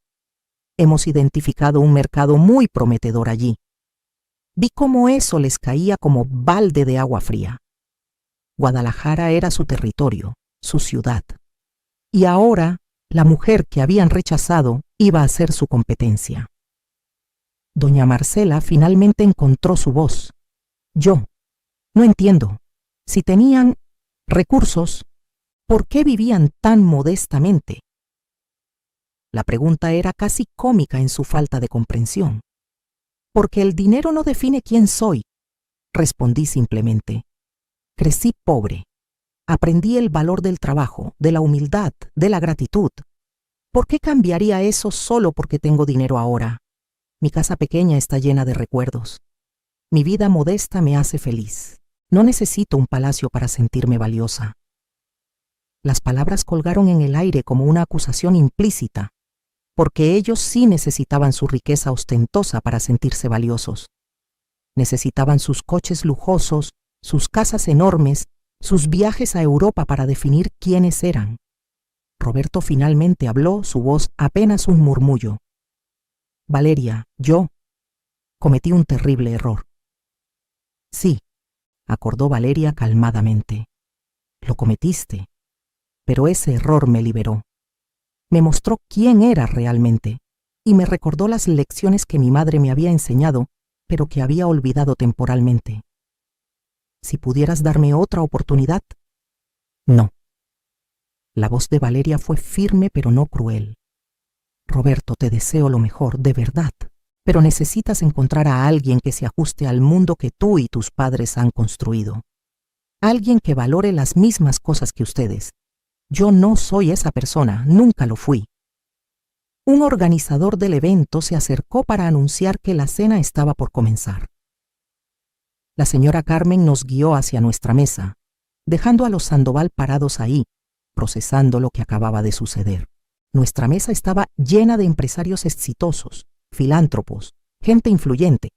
Hemos identificado un mercado muy prometedor allí». Vi cómo eso les caía como balde de agua fría. Guadalajara era su territorio, su ciudad. Y ahora, la mujer que habían rechazado iba a ser su competencia. Doña Marcela finalmente encontró su voz. Yo, no entiendo. Si tenían recursos, ¿por qué vivían tan modestamente? La pregunta era casi cómica en su falta de comprensión. Porque el dinero no define quién soy, respondí simplemente. Crecí pobre. Aprendí el valor del trabajo, de la humildad, de la gratitud. ¿Por qué cambiaría eso solo porque tengo dinero ahora? Mi casa pequeña está llena de recuerdos. Mi vida modesta me hace feliz. No necesito un palacio para sentirme valiosa. Las palabras colgaron en el aire como una acusación implícita, porque ellos sí necesitaban su riqueza ostentosa para sentirse valiosos. Necesitaban sus coches lujosos, sus casas enormes, sus viajes a Europa para definir quiénes eran. Roberto finalmente habló, su voz apenas un murmullo. Valeria, yo cometí un terrible error. Sí, acordó Valeria calmadamente. Lo cometiste, pero ese error me liberó. Me mostró quién era realmente y me recordó las lecciones que mi madre me había enseñado, pero que había olvidado temporalmente. Si pudieras darme otra oportunidad. No. La voz de Valeria fue firme pero no cruel. Roberto, te deseo lo mejor, de verdad, pero necesitas encontrar a alguien que se ajuste al mundo que tú y tus padres han construido. Alguien que valore las mismas cosas que ustedes. Yo no soy esa persona, nunca lo fui. Un organizador del evento se acercó para anunciar que la cena estaba por comenzar. La señora Carmen nos guió hacia nuestra mesa, dejando a los Sandoval parados ahí, procesando lo que acababa de suceder. Nuestra mesa estaba llena de empresarios exitosos, filántropos, gente influyente.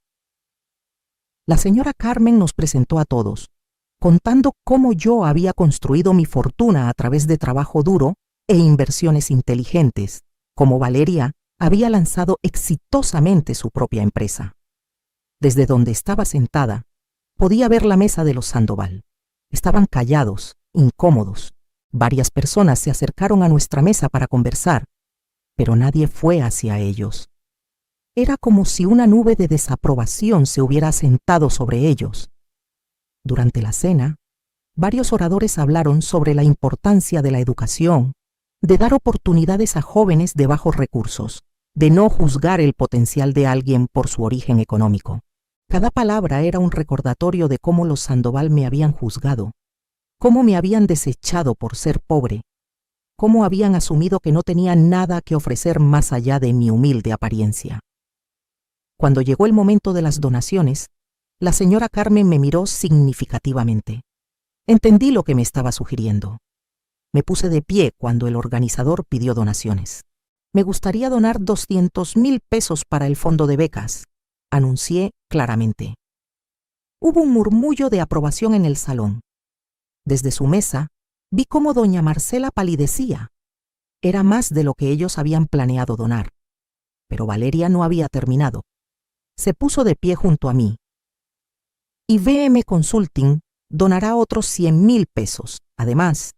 La señora Carmen nos presentó a todos, contando cómo yo había construido mi fortuna a través de trabajo duro e inversiones inteligentes, como Valeria había lanzado exitosamente su propia empresa. Desde donde estaba sentada, podía ver la mesa de los Sandoval. Estaban callados, incómodos. Varias personas se acercaron a nuestra mesa para conversar, pero nadie fue hacia ellos. Era como si una nube de desaprobación se hubiera sentado sobre ellos. Durante la cena, varios oradores hablaron sobre la importancia de la educación, de dar oportunidades a jóvenes de bajos recursos, de no juzgar el potencial de alguien por su origen económico. Cada palabra era un recordatorio de cómo los Sandoval me habían juzgado, cómo me habían desechado por ser pobre, cómo habían asumido que no tenía nada que ofrecer más allá de mi humilde apariencia. Cuando llegó el momento de las donaciones, la señora Carmen me miró significativamente. Entendí lo que me estaba sugiriendo. Me puse de pie cuando el organizador pidió donaciones. Me gustaría donar 200,000 pesos para el fondo de becas, anuncié claramente. Hubo un murmullo de aprobación en el salón. Desde su mesa, vi cómo doña Marcela palidecía. Era más de lo que ellos habían planeado donar. Pero Valeria no había terminado. Se puso de pie junto a mí. Y BM Consulting donará otros 100,000 pesos. Además,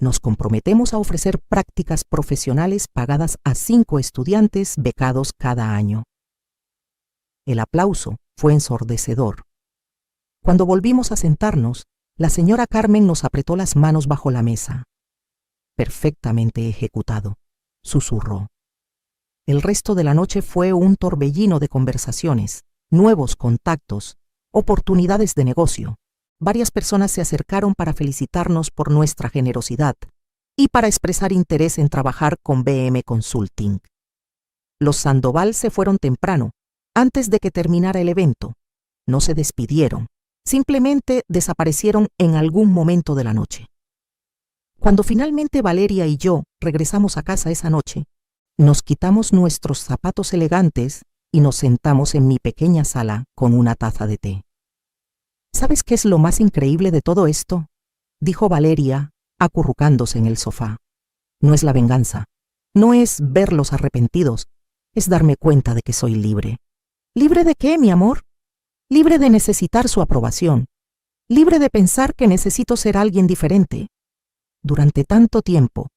nos comprometemos a ofrecer prácticas profesionales pagadas a 5 estudiantes becados cada año. El aplauso fue ensordecedor. Cuando volvimos a sentarnos, la señora Carmen nos apretó las manos bajo la mesa. Perfectamente ejecutado, susurró. El resto de la noche fue un torbellino de conversaciones, nuevos contactos, oportunidades de negocio. Varias personas se acercaron para felicitarnos por nuestra generosidad y para expresar interés en trabajar con BM Consulting. Los Sandoval se fueron temprano, antes de que terminara el evento. No se despidieron, simplemente desaparecieron en algún momento de la noche. Cuando finalmente Valeria y yo regresamos a casa esa noche, nos quitamos nuestros zapatos elegantes y nos sentamos en mi pequeña sala con una taza de té. ¿Sabes qué es lo más increíble de todo esto?, dijo Valeria, acurrucándose en el sofá. No es la venganza, no es verlos arrepentidos, es darme cuenta de que soy libre. ¿Libre de qué, mi amor? Libre de necesitar su aprobación, libre de pensar que necesito ser alguien diferente. durante tanto tiempo,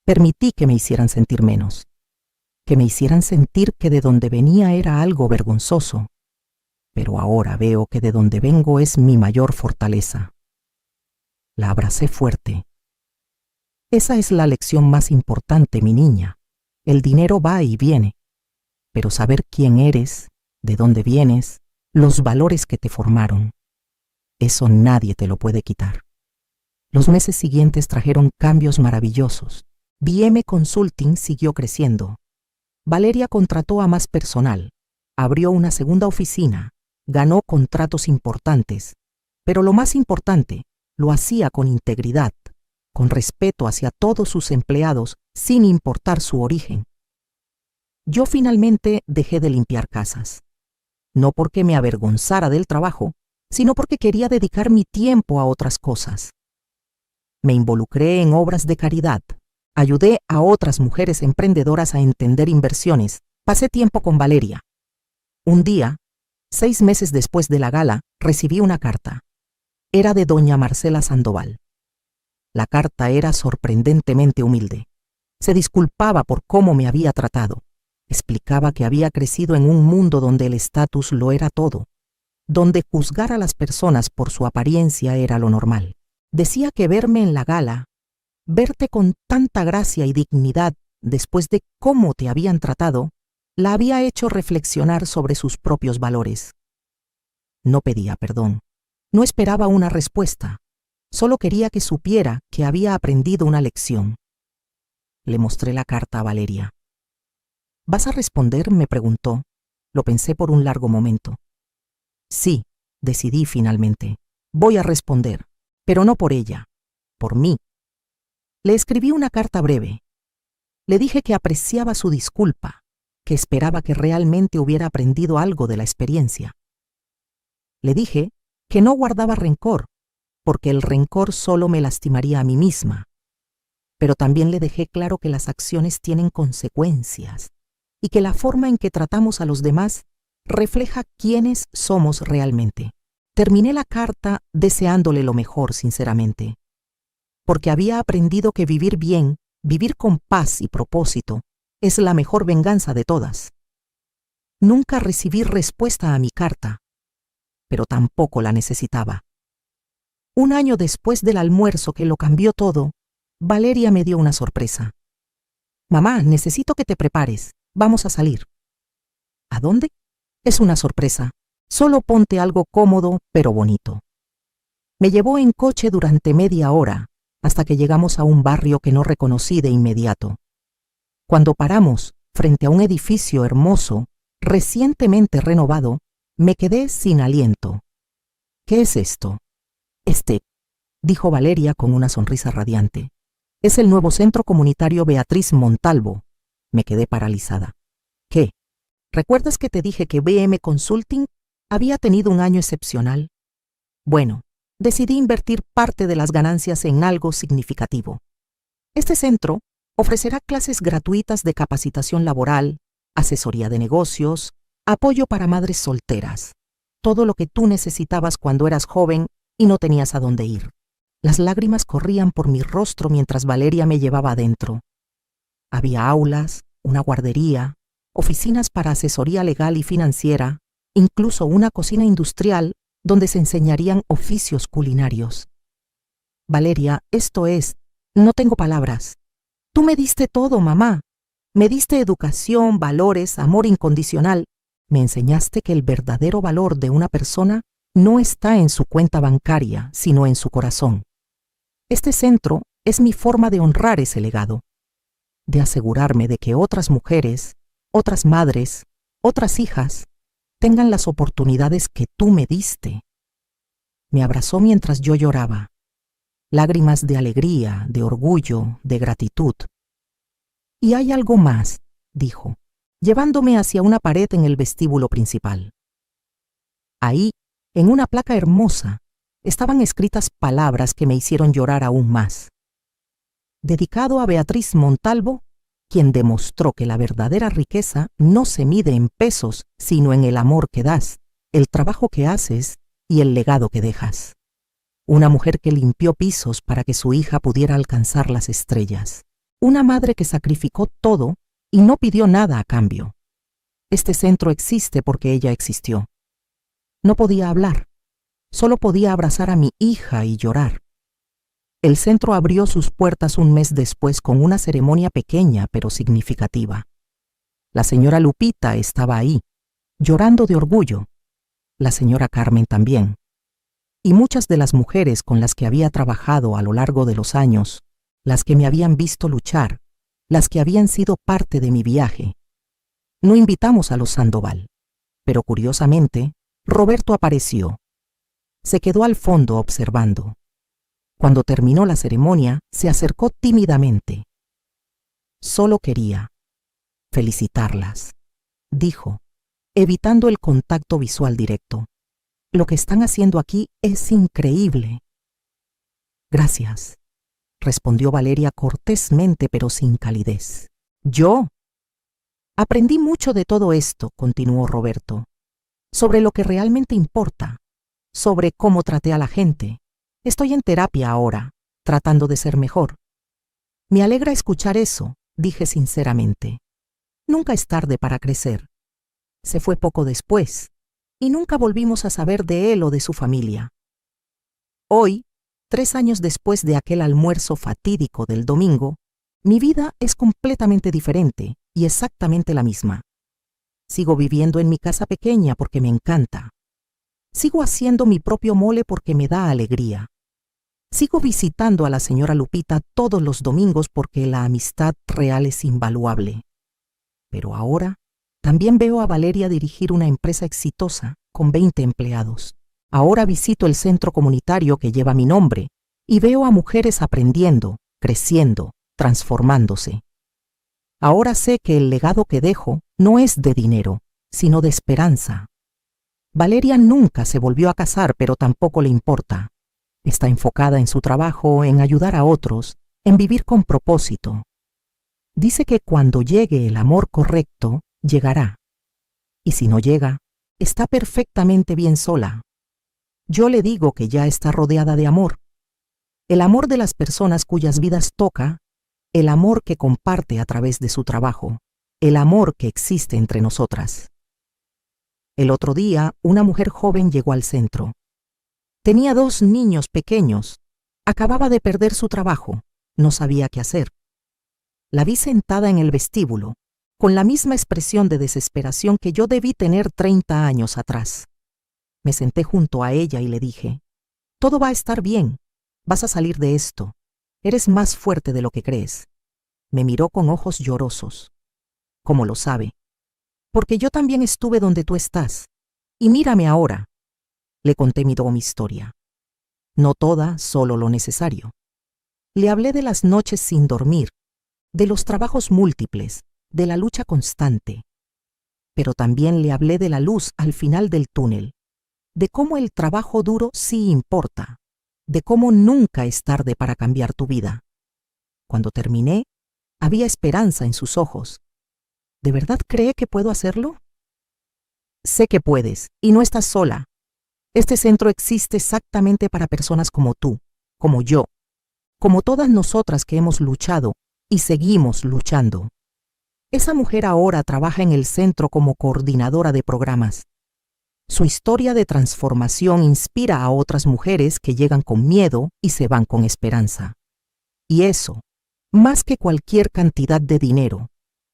permití que me hicieran sentir menos, que me hicieran sentir que de donde venía era algo vergonzoso, pero ahora veo que de donde vengo es mi mayor fortaleza. La abracé fuerte. Esa es la lección más importante, mi niña. El dinero va y viene, pero saber quién eres, de dónde vienes, los valores que te formaron, eso nadie te lo puede quitar. Los meses siguientes trajeron cambios maravillosos. BM Consulting siguió creciendo. Valeria contrató a más personal, abrió una segunda oficina, ganó contratos importantes, pero lo más importante, lo hacía con integridad, con respeto hacia todos sus empleados, sin importar su origen. Yo finalmente dejé de limpiar casas, no porque me avergonzara del trabajo, sino porque quería dedicar mi tiempo a otras cosas. Me involucré en obras de caridad, ayudé a otras mujeres emprendedoras a entender inversiones, pasé tiempo con Valeria. Un día, 6 meses después de la gala, recibí una carta. Era de doña Marcela Sandoval. La carta era sorprendentemente humilde. Se disculpaba por cómo me había tratado. Explicaba que había crecido en un mundo donde el estatus lo era todo, donde juzgar a las personas por su apariencia era lo normal. Decía que verme en la gala, verte con tanta gracia y dignidad después de cómo te habían tratado, la había hecho reflexionar sobre sus propios valores. No pedía perdón, no esperaba una respuesta, solo quería que supiera que había aprendido una lección. Le mostré la carta a Valeria. ¿Vas a responder?, me preguntó. Lo pensé por un largo momento. Sí, decidí finalmente. Voy a responder, pero no por ella, por mí. Le escribí una carta breve. Le dije que apreciaba su disculpa, que esperaba que realmente hubiera aprendido algo de la experiencia. Le dije que no guardaba rencor, porque el rencor solo me lastimaría a mí misma. Pero también le dejé claro que las acciones tienen consecuencias y que la forma en que tratamos a los demás refleja quiénes somos realmente. Terminé la carta deseándole lo mejor, sinceramente, porque había aprendido que vivir bien, vivir con paz y propósito, es la mejor venganza de todas. Nunca recibí respuesta a mi carta, pero tampoco la necesitaba. Un año después del almuerzo que lo cambió todo, Valeria me dio una sorpresa. Mamá, necesito que te prepares. Vamos a salir. ¿A dónde? Es una sorpresa. Solo ponte algo cómodo, pero bonito. Me llevó en coche durante media hora, hasta que llegamos a un barrio que no reconocí de inmediato. Cuando paramos frente a un edificio hermoso, recientemente renovado, me quedé sin aliento. ¿Qué es esto? Dijo Valeria con una sonrisa radiante. Es el nuevo centro comunitario Beatriz Montalvo. Me quedé paralizada. ¿Qué? ¿Recuerdas que te dije que BM Consulting había tenido un año excepcional? Bueno, decidí invertir parte de las ganancias en algo significativo. Este centro ofrecerá clases gratuitas de capacitación laboral, asesoría de negocios, apoyo para madres solteras, todo lo que tú necesitabas cuando eras joven y no tenías a dónde ir. Las lágrimas corrían por mi rostro mientras Valeria me llevaba adentro. Había aulas, una guardería, oficinas para asesoría legal y financiera, incluso una cocina industrial donde se enseñarían oficios culinarios. Valeria, no tengo palabras. Tú me diste todo, mamá. Me diste educación, valores, amor incondicional. Me enseñaste que el verdadero valor de una persona no está en su cuenta bancaria, sino en su corazón. Este centro es mi forma de honrar ese legado, de asegurarme de que otras mujeres, otras madres, otras hijas, tengan las oportunidades que tú me diste. Me abrazó mientras yo lloraba, lágrimas de alegría, de orgullo, de gratitud. Y hay algo más, dijo, llevándome hacia una pared en el vestíbulo principal. Ahí, en una placa hermosa, estaban escritas palabras que me hicieron llorar aún más. Dedicado a Beatriz Montalvo, quien demostró que la verdadera riqueza no se mide en pesos, sino en el amor que das, el trabajo que haces y el legado que dejas. Una mujer que limpió pisos para que su hija pudiera alcanzar las estrellas. Una madre que sacrificó todo y no pidió nada a cambio. Este centro existe porque ella existió. No podía hablar, solo podía abrazar a mi hija y llorar. El centro abrió sus puertas un mes después con una ceremonia pequeña pero significativa. La señora Lupita estaba ahí, llorando de orgullo. La señora Carmen también. Y muchas de las mujeres con las que había trabajado a lo largo de los años, las que me habían visto luchar, las que habían sido parte de mi viaje. No invitamos a los Sandoval, pero curiosamente, Roberto apareció. Se quedó al fondo observando. Cuando terminó la ceremonia, se acercó tímidamente. Solo quería felicitarlas, dijo, evitando el contacto visual directo. Lo que están haciendo aquí es increíble. Gracias, respondió Valeria cortésmente pero sin calidez. ¿Yo? Aprendí mucho de todo esto, continuó Roberto, sobre lo que realmente importa, sobre cómo traté a la gente. Estoy en terapia ahora, tratando de ser mejor. Me alegra escuchar eso, dije sinceramente. Nunca es tarde para crecer. Se fue poco después, y nunca volvimos a saber de él o de su familia. Hoy, 3 años después de aquel almuerzo fatídico del domingo, mi vida es completamente diferente y exactamente la misma. Sigo viviendo en mi casa pequeña porque me encanta. Sigo haciendo mi propio mole porque me da alegría. Sigo visitando a la señora Lupita todos los domingos porque la amistad real es invaluable. Pero ahora también veo a Valeria dirigir una empresa exitosa con 20 empleados. Ahora visito el centro comunitario que lleva mi nombre y veo a mujeres aprendiendo, creciendo, transformándose. Ahora sé que el legado que dejo no es de dinero, sino de esperanza. Valeria nunca se volvió a casar, pero tampoco le importa. Está enfocada en su trabajo, en ayudar a otros, en vivir con propósito. Dice que cuando llegue el amor correcto, llegará. Y si no llega, está perfectamente bien sola. Yo le digo que ya está rodeada de amor. El amor de las personas cuyas vidas toca, el amor que comparte a través de su trabajo, el amor que existe entre nosotras. El otro día, una mujer joven llegó al centro. Tenía 2 niños pequeños. Acababa de perder su trabajo. No sabía qué hacer. La vi sentada en el vestíbulo, con la misma expresión de desesperación que yo debí tener 30 años atrás. Me senté junto a ella y le dije, «Todo va a estar bien. Vas a salir de esto. Eres más fuerte de lo que crees». Me miró con ojos llorosos. «¿Cómo lo sabe?» «Porque yo también estuve donde tú estás. Y mírame ahora». Le conté mi historia. No toda, solo lo necesario. Le hablé de las noches sin dormir, de los trabajos múltiples, de la lucha constante. Pero también le hablé de la luz al final del túnel, de cómo el trabajo duro sí importa, de cómo nunca es tarde para cambiar tu vida. Cuando terminé, había esperanza en sus ojos. ¿De verdad cree que puedo hacerlo? Sé que puedes, y no estás sola. Este centro existe exactamente para personas como tú, como yo, como todas nosotras que hemos luchado y seguimos luchando. Esa mujer ahora trabaja en el centro como coordinadora de programas. Su historia de transformación inspira a otras mujeres que llegan con miedo y se van con esperanza. Y eso, más que cualquier cantidad de dinero,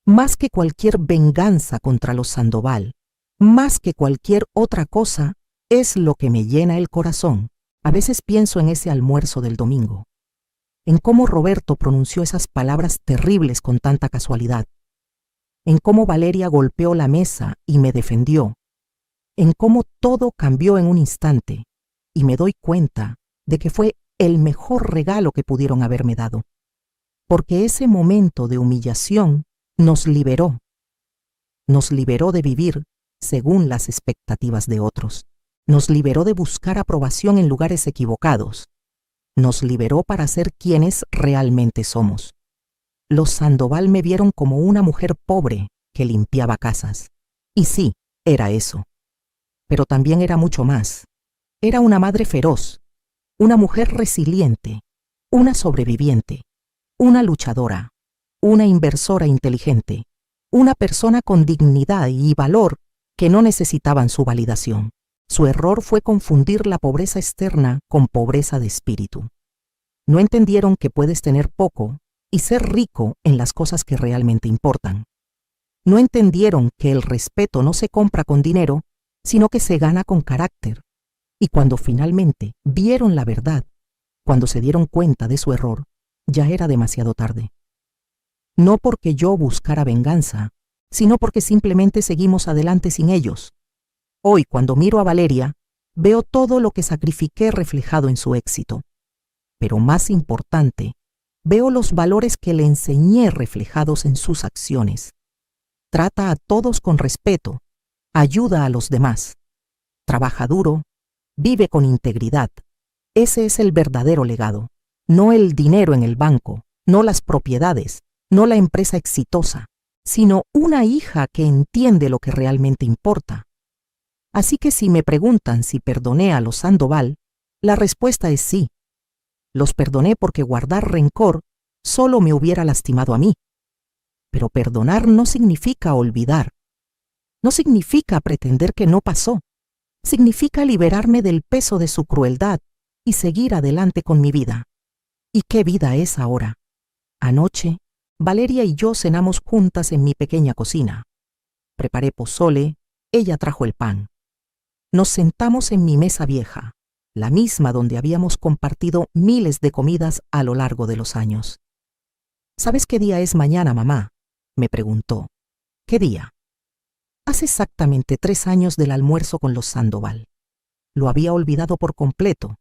más que cualquier venganza contra los Sandoval, más que cualquier otra cosa, es lo que me llena el corazón. A veces pienso en ese almuerzo del domingo, en cómo Roberto pronunció esas palabras terribles con tanta casualidad, en cómo Valeria golpeó la mesa y me defendió, en cómo todo cambió en un instante, y me doy cuenta de que fue el mejor regalo que pudieron haberme dado, porque ese momento de humillación nos liberó de vivir según las expectativas de otros. Nos liberó de buscar aprobación en lugares equivocados. Nos liberó para ser quienes realmente somos. Los Sandoval me vieron como una mujer pobre que limpiaba casas. Y sí, era eso. Pero también era mucho más. Era una madre feroz. una mujer resiliente, una sobreviviente, una luchadora, una inversora inteligente, una persona con dignidad y valor que no necesitaban su validación. Su error fue confundir la pobreza externa con pobreza de espíritu. No entendieron que puedes tener poco y ser rico en las cosas que realmente importan. No entendieron que el respeto no se compra con dinero, sino que se gana con carácter. Y cuando finalmente vieron la verdad, cuando se dieron cuenta de su error, ya era demasiado tarde. No porque yo buscara venganza, sino porque simplemente seguimos adelante sin ellos. Hoy, cuando miro a Valeria, veo todo lo que sacrifiqué reflejado en su éxito. Pero más importante, veo los valores que le enseñé reflejados en sus acciones. Trata a todos con respeto, ayuda a los demás, trabaja duro, vive con integridad. Ese es el verdadero legado, no el dinero en el banco, no las propiedades, no la empresa exitosa, sino una hija que entiende lo que realmente importa. Así que si me preguntan si perdoné a los Sandoval, la respuesta es sí. Los perdoné porque guardar rencor solo me hubiera lastimado a mí. Pero perdonar no significa olvidar. No significa pretender que no pasó. Significa liberarme del peso de su crueldad y seguir adelante con mi vida. ¿Y qué vida es ahora? Anoche, Valeria y yo cenamos juntas en mi pequeña cocina. Preparé pozole, ella trajo el pan. Nos sentamos en mi mesa vieja, la misma donde habíamos compartido miles de comidas a lo largo de los años. ¿Sabes qué día es mañana, mamá?, me preguntó. ¿Qué día? Hace exactamente 3 años del almuerzo con los Sandoval. Lo había olvidado por completo.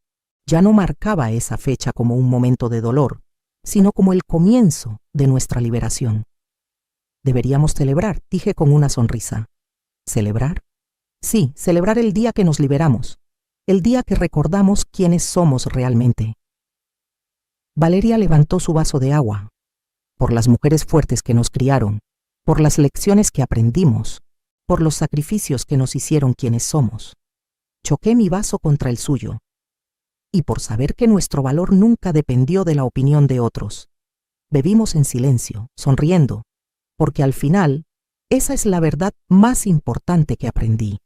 Ya no marcaba esa fecha como un momento de dolor, sino como el comienzo de nuestra liberación. Deberíamos celebrar, dije con una sonrisa. ¿Celebrar? Sí, celebrar el día que nos liberamos, el día que recordamos quiénes somos realmente. Valeria levantó su vaso de agua. Por las mujeres fuertes que nos criaron, por las lecciones que aprendimos, por los sacrificios que nos hicieron quienes somos. Choqué mi vaso contra el suyo. Y por saber que nuestro valor nunca dependió de la opinión de otros. Bebimos en silencio, sonriendo, porque al final, esa es la verdad más importante que aprendí.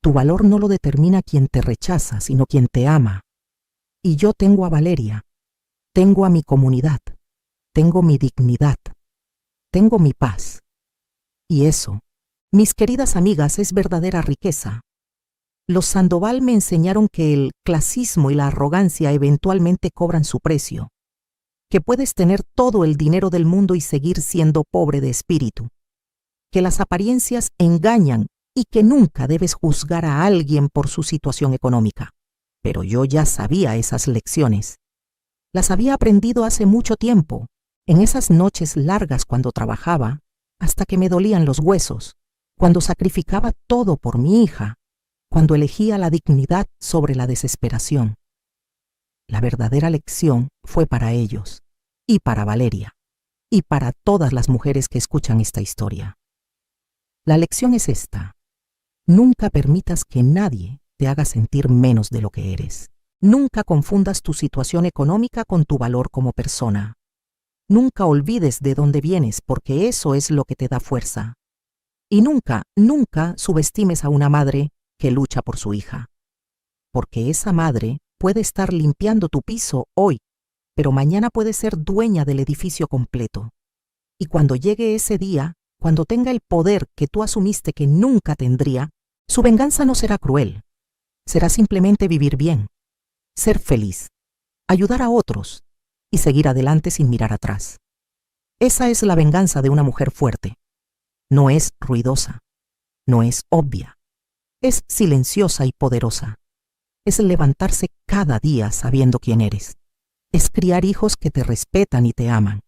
Tu valor no lo determina quien te rechaza, sino quien te ama. Y yo tengo a Valeria, tengo a mi comunidad, tengo mi dignidad, tengo mi paz. Y eso, mis queridas amigas, es verdadera riqueza. Los Sandoval me enseñaron que el clasismo y la arrogancia eventualmente cobran su precio, que puedes tener todo el dinero del mundo y seguir siendo pobre de espíritu, que las apariencias engañan y que nunca debes juzgar a alguien por su situación económica. Pero yo ya sabía esas lecciones. Las había aprendido hace mucho tiempo, en esas noches largas cuando trabajaba, hasta que me dolían los huesos, cuando sacrificaba todo por mi hija, cuando elegía la dignidad sobre la desesperación. La verdadera lección fue para ellos, y para Valeria, y para todas las mujeres que escuchan esta historia. La lección es esta: nunca permitas que nadie te haga sentir menos de lo que eres. Nunca confundas tu situación económica con tu valor como persona. Nunca olvides de dónde vienes, porque eso es lo que te da fuerza. Y nunca, nunca subestimes a una madre que lucha por su hija. Porque esa madre puede estar limpiando tu piso hoy, pero mañana puede ser dueña del edificio completo. Y cuando llegue ese día, cuando tenga el poder que tú asumiste que nunca tendría, su venganza no será cruel. Será simplemente vivir bien, ser feliz, ayudar a otros y seguir adelante sin mirar atrás. Esa es la venganza de una mujer fuerte. No es ruidosa, no es obvia, es silenciosa y poderosa. Es levantarse cada día sabiendo quién eres. Es criar hijos que te respetan y te aman.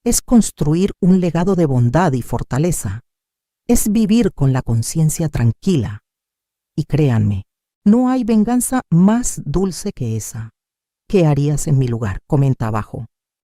Es construir un legado de bondad y fortaleza. Es vivir con la conciencia tranquila. Y créanme, no hay venganza más dulce que esa. ¿Qué harías en mi lugar? Comenta abajo.